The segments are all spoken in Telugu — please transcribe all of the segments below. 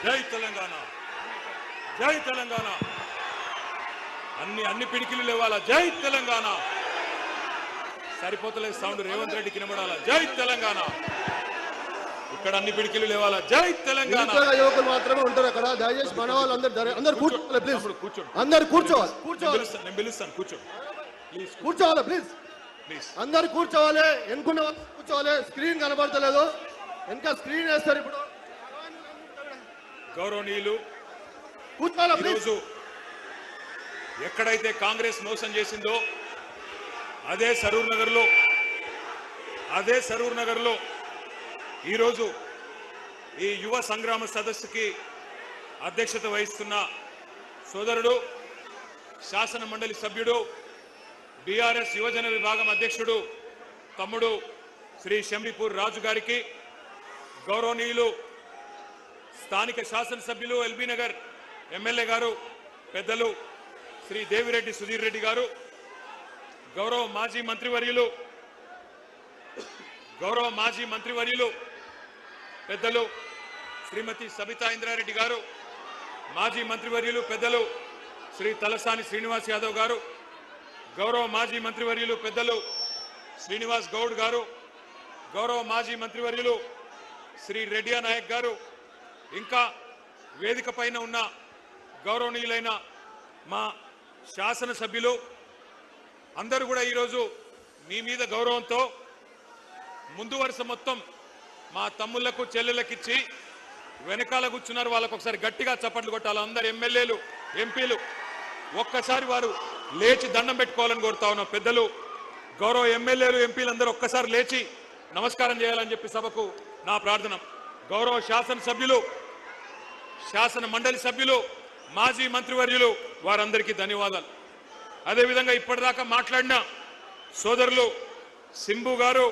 జై తెలంగాణ, జై తెలంగాణ. అన్ని పిడికిలు లేవాలా. జై తెలంగాణ. సరిపోతలేదు సౌండ్, రేవంత్ రెడ్డికి వినబడాలా. జై తెలంగాణ. ఇక్కడ అన్ని పిడికిలు లేవాలా. జై తెలంగాణ. యువకులు మాత్రమే ఉంటారు అక్కడ. దయచేసి మన వాళ్ళు అందరు కూర్చోవాలి ప్లీజ్. అందరు కూర్చోవాలి. నేను పిలుస్తాను. కూర్చోండి ప్లీజ్. కూర్చోవాలి ప్లీజ్. అందరు కూర్చోవాలి. ఎన్నుకున్న వాళ్ళు కూర్చోవాలి. స్క్రీన్ కనబడతలేదు, వెనక స్క్రీన్ వేస్తారు. ఇప్పుడు గౌరవనీయులు, కూర్చోవాలి. ఈరోజు ఎక్కడైతే కాంగ్రెస్ మోసం చేసిందో అదే సరూర్ నగర్లో ఈరోజు ఈ యువ సంగ్రామ సదస్సుకి అధ్యక్షత వహిస్తున్న సోదరుడు, శాసన మండలి సభ్యుడు, బీఆర్ఎస్ యువజన విభాగం అధ్యక్షుడు తమ్ముడు శ్రీ షమ్రీపూర్ రాజు గారికి, గౌరవనీయులు స్థానిక శాసనసభ్యులు ఎల్బీ నగర్ ఎమ్మెల్యే గారు పెద్దలు శ్రీ దేవిరెడ్డి సుధీర్ రెడ్డి గారు, గౌరవ మాజీ మంత్రివర్యులు పెద్దలు శ్రీమతి సబితా ఇంద్రారెడ్డి గారు, మాజీ మంత్రివర్యులు పెద్దలు శ్రీ తలసాని శ్రీనివాస్ యాదవ్ గారు, గౌరవ మాజీ మంత్రివర్యులు పెద్దలు శ్రీనివాస్ గౌడ్ గారు, గౌరవ మాజీ మంత్రివర్యులు శ్రీ రెడ్డియా నాయక్ గారు, ఇంకా వేదిక పైన ఉన్న గౌరవనీయులైన మా శాసనసభ్యులు అందరూ కూడా ఈరోజు మీ మీద గౌరవంతో ముందు వరుస మొత్తం మా తమ్ముళ్లకు చెల్లెళ్ళకిచ్చి వెనకాల కూర్చున్నారు. వాళ్ళకు ఒకసారి గట్టిగా చప్పట్లు కొట్టాలి. అందరు ఎమ్మెల్యేలు, ఎంపీలు ఒక్కసారి వారు లేచి దండం పెట్టుకోవాలని కోరుతా ఉన్నాం. పెద్దలు, గౌరవ ఎమ్మెల్యేలు, ఎంపీలు అందరూ ఒక్కసారి లేచి నమస్కారం చేయాలని చెప్పి సభకు నా ప్రార్థన. గౌరవ శాసనసభ్యులు, శాసన మండలి సభ్యులు, మాజీ మంత్రివర్యులు వారందరికీ ధన్యవాదాలు. అదేవిధంగా ఇప్పటిదాకా మాట్లాడిన సోదరులు సింబు గారు,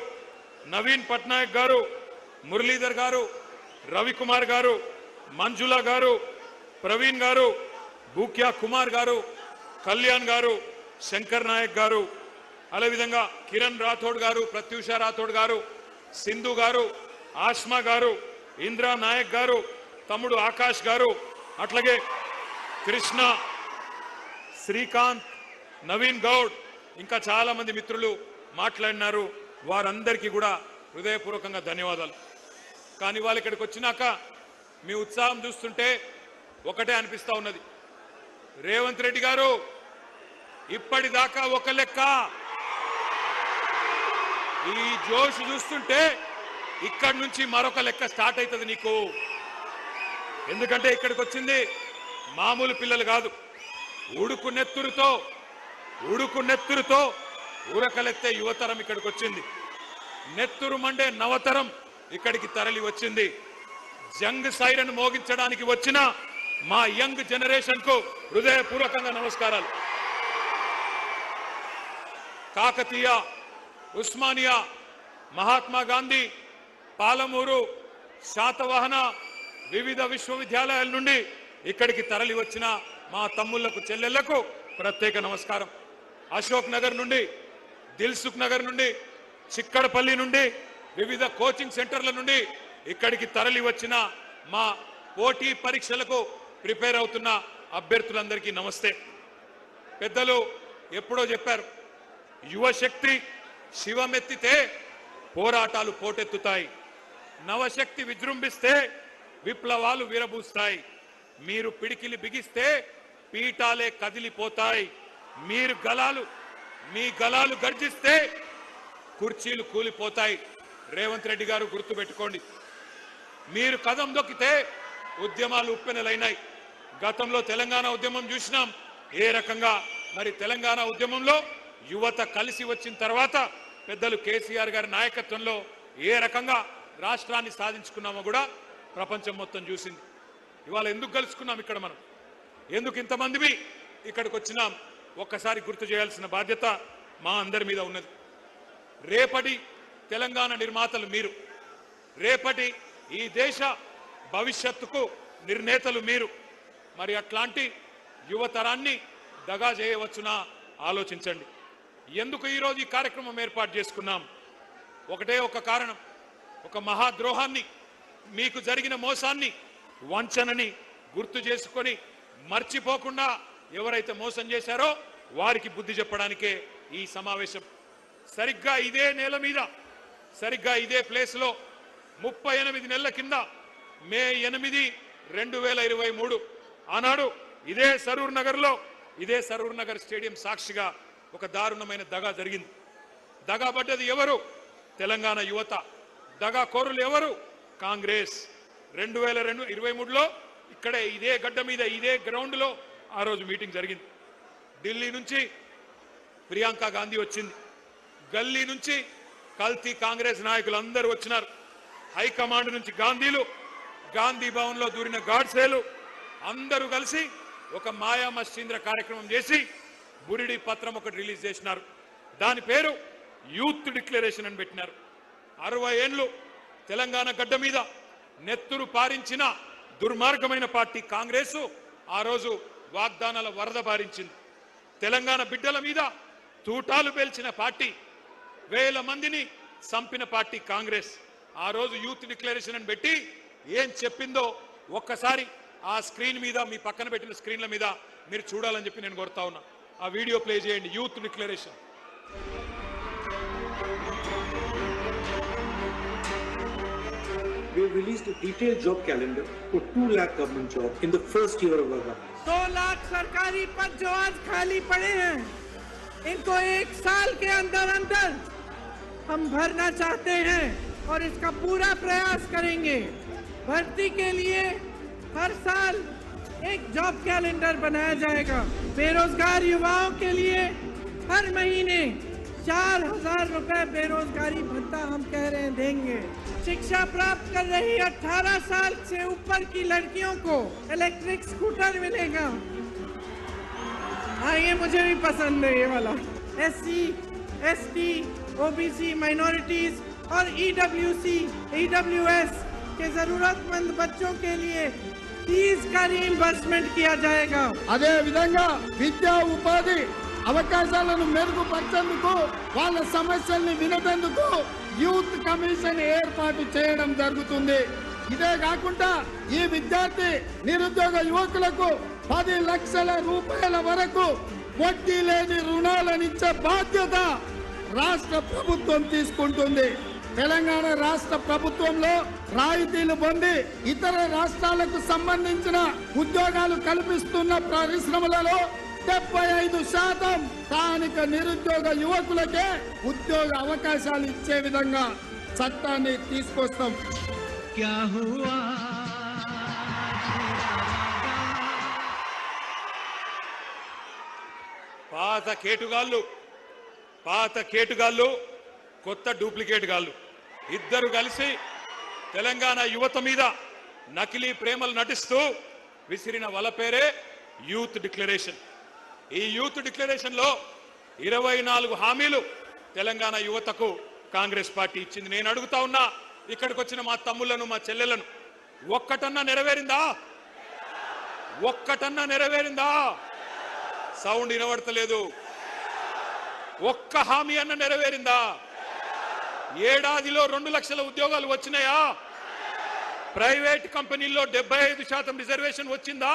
నవీన్ పట్నాయక్ గారు, మురళీధర్ గారు, రవికుమార్ గారు, మంజులా గారు, ప్రవీణ్ గారు, బూక్యా కుమార్ గారు, కళ్యాణ్ గారు, శంకర్ నాయక్ గారు, అదేవిధంగా కిరణ్ రాథోడ్ గారు, ప్రత్యూష రాథోడ్ గారు, సింధు గారు, ఆస్మా గారు, ఇంద్రా నాయక్ గారు, తమ్ముడు ఆకాష్ గారు, అట్లాగే కృష్ణ, శ్రీకాంత్, నవీన్ గౌడ్, ఇంకా చాలా మంది మిత్రులు మాట్లాడినారు. వారందరికీ కూడా హృదయపూర్వకంగా ధన్యవాదాలు. కానీ వాళ్ళు ఇక్కడికి వచ్చినాక మీ ఉత్సాహం చూస్తుంటే ఒకటే అనిపిస్తా ఉన్నది. రేవంత్ రెడ్డి గారు ఇప్పటిదాకా ఒక లెక్క, ఈ జోష్ చూస్తుంటే ఇక్కడి నుంచి మరొక లెక్క స్టార్ట్ అవుతుంది నీకు. ఎందుకంటే ఇక్కడికి వచ్చింది మామూలు పిల్లలు కాదు. ఉడుకు నెత్తురుతో ఊరకలెత్తే యువతరం ఇక్కడికి వచ్చింది. నెత్తురు మండే నవతరం ఇక్కడికి తరలి వచ్చింది. జంగ్ సైరన్ మోగించడానికి వచ్చిన మా యంగ్ జనరేషన్ కు హృదయపూర్వకంగా నమస్కారాలు. కాకతీయ, ఉస్మానియా, మహాత్మా గాంధీ, పాలమూరు, శాతవాహన వివిధ విశ్వవిద్యాలయాల నుండి ఇక్కడికి తరలి వచ్చిన మా తమ్ముళ్లకు, చెల్లెళ్లకు ప్రత్యేక నమస్కారం. అశోక్ నగర్ నుండి, దిల్సుఖ్ నగర్ నుండి, చిక్కడపల్లి నుండి, వివిధ కోచింగ్ సెంటర్ల నుండి ఇక్కడికి తరలి వచ్చిన మా పోటీ పరీక్షలకు ప్రిపేర్ అవుతున్న అభ్యర్థులందరికీ నమస్తే. పెద్దలు ఎప్పుడో చెప్పారు, యువశక్తి శివమెత్తితే పోరాటాలు పోటెత్తుతాయి, నవశక్తి విజృంభిస్తే విప్లవాలు విరబూస్తాయి, మీరు పిడికిలి బిగిస్తే పీఠాలే కదిలిపోతాయి, మీ గలాలు గర్జిస్తే కుర్చీలు కూలిపోతాయి. రేవంత్ రెడ్డి గారు గుర్తుపెట్టుకోండి, మీరు కదం దొక్కితే ఉద్యమాలు ఉప్పెనలైనాయి. గతంలో తెలంగాణ ఉద్యమం చూసినాం ఏ రకంగా. మరి తెలంగాణ ఉద్యమంలో యువత కలిసి వచ్చిన తర్వాత పెద్దలు కేసీఆర్ గారి నాయకత్వంలో ఏ రకంగా రాష్ట్రాన్ని సాధించుకున్నామో కూడా ప్రపంచం మొత్తం చూసింది. ఇవాళ ఎందుకు కలుసుకున్నాం ఇక్కడ, మనం ఎందుకు ఇంతమంది ఇక్కడికి వచ్చినాం, ఒక్కసారి గుర్తు చేయాల్సిన బాధ్యత మా అందరి మీద ఉన్నది. రేపటి తెలంగాణ నిర్మాతలు మీరు, రేపటి ఈ దేశ భవిష్యత్తుకు నిర్ణేతలు మీరు. మరి అట్లాంటి యువతరాన్ని దగా చేయవచ్చునా ఆలోచించండి. ఎందుకు ఈరోజు ఈ కార్యక్రమం ఏర్పాటు చేసుకున్నాం? ఒకటే ఒక కారణం, ఒక మహాద్రోహాన్ని మీకు జరిగిన మోసాన్ని వంచనని గుర్తు చేసుకొని మర్చిపోకుండా ఎవరైతే మోసం చేశారో వారికి బుద్ధి చెప్పడానికే ఈ సమావేశం. సరిగ్గా ఇదే నేల మీద సరిగ్గా ఇదే ప్లేస్లో 38 నెలల కింద మే 8, 2023 ఆనాడు ఇదే సరూర్ నగర్ స్టేడియం సాక్షిగా ఒక దారుణమైన దగా జరిగింది. దగా పడ్డది ఎవరు? తెలంగాణ యువత. దగా కోరులు ఎవరు? కాంగ్రెస్. 2023లో ఇక్కడే ఇదే గడ్డ మీద ఇదే గ్రౌండ్లో ఆ రోజు మీటింగ్ జరిగింది. ఢిల్లీ నుంచి ప్రియాంక గాంధీ వచ్చింది. గల్లీ నుంచి కల్తీ కాంగ్రెస్ నాయకులు అందరూ వచ్చినారు. హైకమాండ్ నుంచి గాంధీ భవన్లో దూరిన గాడ్సేలు అందరూ కలిసి ఒక మాయా మస్తీంద్ర కార్యక్రమం చేసి బురిడి పత్రం ఒకటి రిలీజ్ చేసినారు. దాని పేరు యూత్ డిక్లరేషన్ అని పెట్టినారు. 60 ఏళ్లు తెలంగాణ గడ్డ మీద నెత్తురు పారించిన దుర్మార్గమైన పార్టీ కాంగ్రెస్ ఆ రోజు వాగ్దానాల వరద పారించింది. తెలంగాణ బిడ్డల మీద తూటాలు పేల్చిన పార్టీ, వేల మందిని చంపిన పార్టీ కాంగ్రెస్. ఆ రోజు యూత్ డిక్లరేషన్ అని పెట్టి ఏం చెప్పిందో ఒక్కసారి ఆ స్క్రీన్ మీద మీ పక్కన పెట్టిన స్క్రీన్ల మీద మీరు చూడాలని చెప్పి నేను కోరుతా ఉన్నా. ఆ వీడియో ప్లే చేయండి. Youth declaration. We have released a detailed job calendar for 2 lakh government jobs in the first year of our government. 2 lakh सरकारी पद जो आज खाली पड़े हैं, इनको 1 साल के अंदर हम भरना चाहते हैं और इसका पूरा प्रयास करेंगे। भर्ती के लिए हर साल एक जॉब कैलेंडर बनाया जाएगा। बेरोजगार युवाओं के लिए हर महीने 4,000 रुपए बेरोजगारी भत्ता हम कह रहे हैं देंगे। शिक्षा प्राप्त कर रही 18 साल से ऊपर की लड़कियों को इलेक्ट्रिक स्कूटर मिलेगा। हाँ, ये मुझे भी पसंद है ये वाला। SC, ST, OBC, माइनॉरिटीज और EWS के जरूरतमंद बच्चों के लिए फीस का रीइंबर्समेंट किया जाएगा। అదే విధంగా విద్యా ఉపాధి అవకాశాలను మెరుగుపరిచేందుకు వాళ్ళ సమస్యల్ని వినేందుకు యూత్ కమిషన్ ఏర్పాటు చేయడం జరుగుతుంది. ఇదే కాకుండా ఈ విద్యార్థి నిరుద్యోగ యువకులకు 10 లక్షల రూపాయల వరకు వడ్డీ లేని రుణాలనిచ్చే బాధ్యత రాష్ట్ర ప్రభుత్వం తీసుకుంటుంది. తెలంగాణ రాష్ట్ర ప్రభుత్వంలో రాయితీలు పొంది ఇతర రాష్ట్రాలకు సంబంధించిన ఉద్యోగాలు కల్పిస్తున్న పరిశ్రమలలో 75% స్థానిక నిరుద్యోగ యువకులకే ఉద్యోగ అవకాశాలు ఇచ్చే విధంగా చట్టాన్ని తీసుకొస్తాం. పాత కేటుగాళ్ళు కొత్త డూప్లికేట్ గాళ్ళు ఇద్దరు కలిసి తెలంగాణ యువత మీద నకిలీ ప్రేమలు నటిస్తూ విసిరిన వల పేరే యూత్ డిక్లరేషన్. ఈ యూత్ డిక్లరేషన్ లో 24 హామీలు తెలంగాణ యువతకు కాంగ్రెస్ పార్టీ ఇచ్చింది. నేను అడుగుతా ఉన్నా, ఇక్కడికి వచ్చిన మా తమ్ముళ్లను మా చెల్లెలను, ఒక్కటన్నా నెరవేరిందా? సౌండ్ వినబడతలేదు. ఒక్క హామీ అన్న నెరవేరిందా? ఏడాదిలో 2 లక్షల ఉద్యోగాలు వచ్చినాయా? ప్రైవేట్ కంపెనీల్లో 75% రిజర్వేషన్ వచ్చిందా?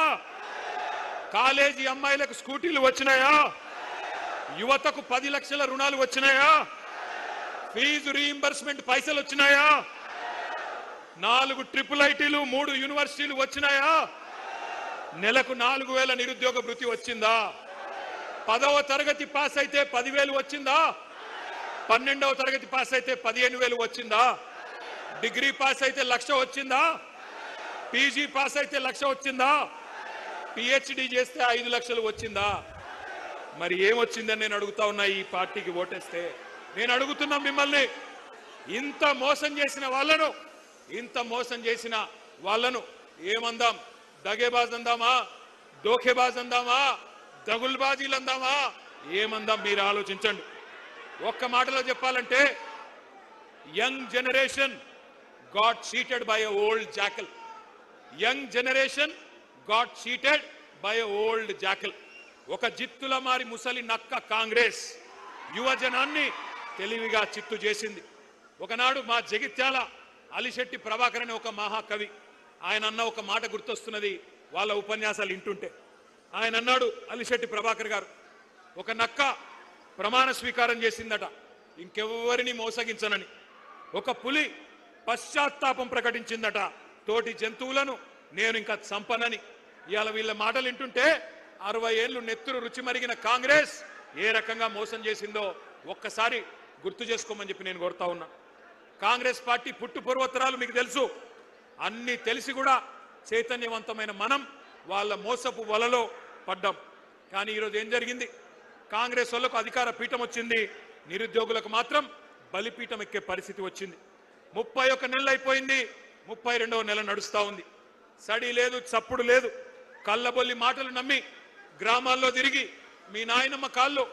కాలేజీ అమ్మాయిలకు స్కూటీలు వచ్చినాయా? యువతకు 10 లక్షల రుణాలు వచ్చినాయా? ఫీజు రీయింబర్స్మెంట్ పైసలు వచ్చినాయా? 4 ట్రిపుల్ ఐటీలు 3 యూనివర్సిటీలు వచ్చినాయా? నెలకు 4,000 నిరుద్యోగ భృతి వచ్చిందా? 10వ తరగతి పాస్ అయితే 10,000 వచ్చిందా? 12వ తరగతి పాస్ అయితే 15,000 వచ్చిందా? డిగ్రీ పాస్ అయితే 1,00,000 వచ్చిందా? పీజీ పాస్ అయితే 1,00,000 వచ్చిందా? పిహెచ్డి చేస్తే 5 లక్షలు వచ్చిందా? మరి ఏమొచ్చిందని నేను అడుగుతా ఉన్నా. ఈ పార్టీకి ఓటేస్తే నేను అడుగుతున్నా మిమ్మల్ని, ఇంత మోసం చేసిన వాళ్ళను ఏమందాం? దగేబాజ్ అందామా? దోఖేబాజ్ అందామా? దగుల్బాజీలు అందామా? ఏమందాం? మీరు ఆలోచించండి. ఒక్క మాటలో చెప్పాలంటే, young generation got cheated by a old jackal. Young generation got cheated by a old jackal. ఒక జిత్తుల మారి ముసలి నక్క కాంగ్రెస్ యువజనాన్ని తెలివిగా చిత్తు చేసింది. ఒకనాడు మా జగిత్యాల అలిశెట్టి ప్రభాకర్ అనే ఒక మహాకవి, ఆయన అన్న ఒక మాట గుర్తొస్తున్నది వాళ్ళ ఉపన్యాసాలు వింటుంటే. ఆయన అన్నాడు, అలిశెట్టి ప్రభాకర్ గారు, ఒక నక్క ప్రమాణ స్వీకారం చేసిందట ఇంకెవ్వరిని మోసగించనని. ఒక పులి పశ్చాత్తాపం ప్రకటించిందట, తోటి జంతువులను నేను ఇంకా చంపనని. ఇవాళ వీళ్ళ మాటలు వింటుంటే 60 ఏళ్లు నెత్తురు రుచి మరిగిన కాంగ్రెస్ ఏ రకంగా మోసం చేసిందో ఒక్కసారి గుర్తు చేసుకోమని చెప్పి నేను కోరుతా ఉన్నా. కాంగ్రెస్ పార్టీ పుట్టు పూర్వోత్తరాలు మీకు తెలుసు. అన్ని తెలిసి కూడా చైతన్యవంతమైన మనం వాళ్ళ మోసపు వలలో పడ్డాం. కానీ ఈరోజు ఏం జరిగింది? కాంగ్రెస్ వాళ్ళకు అధికార పీఠం వచ్చింది, నిరుద్యోగులకు మాత్రం బలిపీఠం ఎక్కే పరిస్థితి వచ్చింది. 31 నెలలు అయిపోయింది, 32వ నెల నడుస్తా ఉంది. సడి లేదు, చప్పుడు లేదు. కళ్ళబొల్లి మాటలు నమ్మి గ్రామాల్లో తిరిగి మీ నాయనమ్మ కాళ్ళు,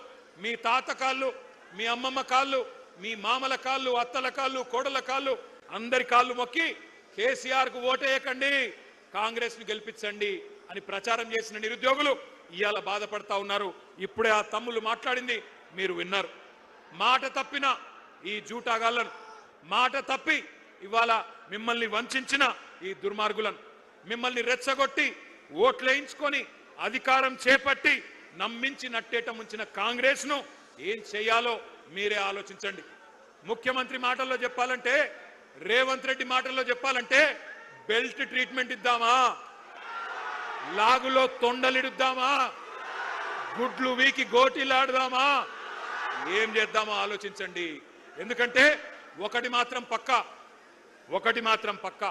మీ తాత కాళ్ళు, మీ అమ్మమ్మ కాళ్ళు, మీ మామల కాళ్ళు, అత్తల కాళ్ళు, కోడల కాళ్ళు, అందరి కాళ్ళు మొక్కి కేసీఆర్ కు ఓటేయకండి, కాంగ్రెస్ ను గెలిపించండి అని ప్రచారం చేసిన నిరుద్యోగులు ఇవాళ బాధపడతా ఉన్నారు. ఇప్పుడే ఆ తమ్ముళ్ళు మాట్లాడింది మీరు విన్నారు. మాట తప్పిన ఈ జూటాగాళ్లను, మాట తప్పి ఇవాళ మిమ్మల్ని వంచిన ఈ దుర్మార్గులను, మిమ్మల్ని రెచ్చగొట్టి ఓట్లేయించుకొని అధికారం చేపట్టి నమ్మించి నట్టేట ముంచిన కాంగ్రెస్ ను ఏం చేయాలో మీరే ఆలోచించండి. ముఖ్యమంత్రి మాటల్లో చెప్పాలంటే, రేవంత్ రెడ్డి మాటల్లో చెప్పాలంటే, బెల్ట్ ట్రీట్మెంట్ ఇద్దామా, లాగులో తొండలిడుద్దామా, గుడ్లు వీకి గోటీలాడదామా, ఏం చేద్దామో ఆలోచించండి. ఎందుకంటే ఒకటి మాత్రం పక్కా,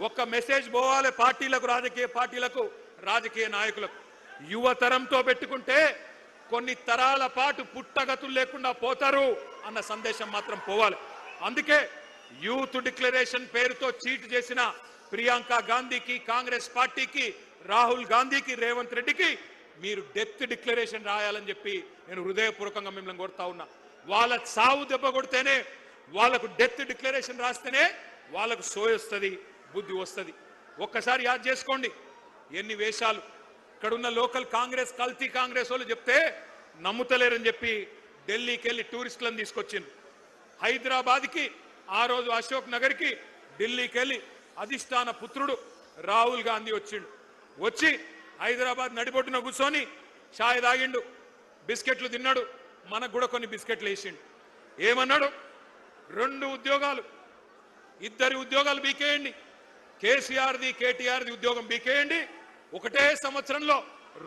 ఒక్క మెసేజ్ పోవాలి పార్టీలకు, రాజకీయ పార్టీలకు, రాజకీయ నాయకులకు. యువతరంతో పెట్టుకుంటే కొన్ని తరాల పాటు పుట్టగతులు లేకుండా పోతారు అన్న సందేశం మాత్రం పోవాలి. అందుకే యూత్ డిక్లరేషన్ పేరుతో చీట్ చేసిన ప్రియాంక గాంధీకి, కాంగ్రెస్ పార్టీకి, రాహుల్ గాంధీకి, రేవంత్ రెడ్డికి మీరు డెత్ డిక్లరేషన్ రాయాలని చెప్పి నేను హృదయపూర్వకంగా మిమ్మల్ని కోరుతా ఉన్నా. వాళ్ళ సావు దెబ్బ కొడితేనే, వాళ్ళకు డెత్ డిక్లరేషన్ రాస్తేనే వాళ్ళకు సోయొస్తుంది, బుద్ధి వస్తుంది. ఒక్కసారి యాద్ చేసుకోండి ఎన్ని వేషాలు. ఇక్కడున్న లోకల్ కాంగ్రెస్, కల్తీ కాంగ్రెస్ వాళ్ళు చెప్తే నమ్ముతలేరని చెప్పి ఢిల్లీకి వెళ్ళి టూరిస్టులను తీసుకొచ్చింది. హైదరాబాద్కి, ఆ రోజు అశోక్ నగర్కి, ఢిల్లీకి వెళ్ళి అధిష్టాన పుత్రుడు రాహుల్ గాంధీ వచ్చి హైదరాబాద్ నడిబొట్టున కూర్చొని ఛాయ్ తాగిండు, బిస్కెట్లు తిన్నాడు, మనకు కూడా కొన్ని బిస్కెట్లు వేసిండు. ఏమన్నాడు? 2 ఉద్యోగాలు, 2 ఉద్యోగాలు బీకేయండి, కేసీఆర్ది కేటీఆర్ది ఉద్యోగం బీకేయండి, ఒకటే సంవత్సరంలో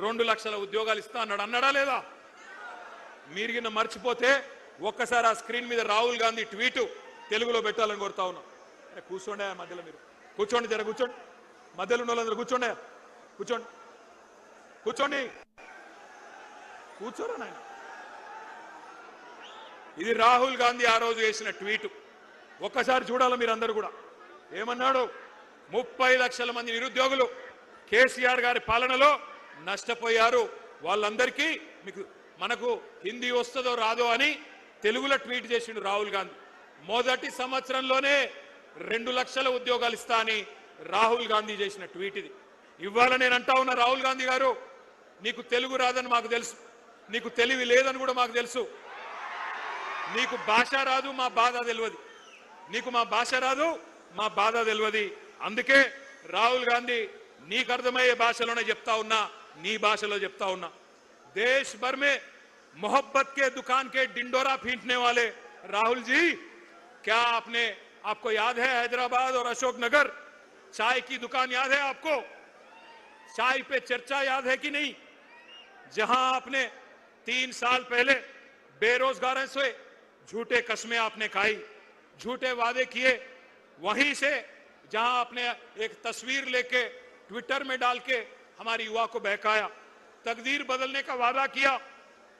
2 లక్షల ఉద్యోగాలు ఇస్తా అన్నాడా లేదా? మీరు మర్చిపోతే ఒక్కసారి ఆ స్క్రీన్ మీద రాహుల్ గాంధీ ట్వీట్ తెలుగులో పెట్టాలని కోరుతా ఉన్నాం. కూర్చోండి మధ్యలో, మీరు కూర్చోండి, జర కూర్చోండి, మధ్యలో ఉన్న వాళ్ళందరూ కూర్చోండి, కూర్చోరా నాయన. ఇది రాహుల్ గాంధీ ఆ రోజు వేసిన ట్వీట్. ఒక్కసారి చూడాలి మీరందరూ కూడా. ఏమన్నాడు? 30 లక్షల మంది నిరుద్యోగులు కేసీఆర్ గారి పాలనలో నష్టపోయారు, వాళ్ళందరికీ మనకు హిందీ వస్తుందో రాదో అని తెలుగులో ట్వీట్ చేసిండు రాహుల్ గాంధీ. మొదటి సంవత్సరంలోనే 2 లక్షల ఉద్యోగాలు ఇస్తా అని రాహుల్ గాంధీ చేసిన ట్వీట్ ఇది. ఇవాళ నేను అంటా ఉన్నా, రాహుల్ గాంధీ గారు, నీకు తెలుగు రాదని మాకు తెలుసు, నీకు తెలివి లేదని కూడా మాకు తెలుసు, నీకు భాష రాదు, మా బాధ తెలియదు, నీకు మా భాష రాదు, మా బాధ తెలియదు. అందుకే రాహుల్ గాంధీ నీకు అర్థమయ్యే భాషలోనే చెప్తా ఉన్నా, నీ భాషలో చెప్తా ఉన్నా. देश भर में मोहब्बत के दुकान के डिंडोरा पीटने वाले राहुल जी, क्या आपको याद है हैदराबाद और अशोक नगर चाय की दुकान याद है आपको? चाय पे चर्चा याद है कि नहीं? जहां आपने 3 साल पहले बेरोजगारों से झूठे कस्में आपने खाई, झूठे वादे किए, वहीं से जहां आपने एक तस्वीर लेके ट्विटर में डाल के हमारी युवा को बहकाया, तकदीर बदलने का वादा किया,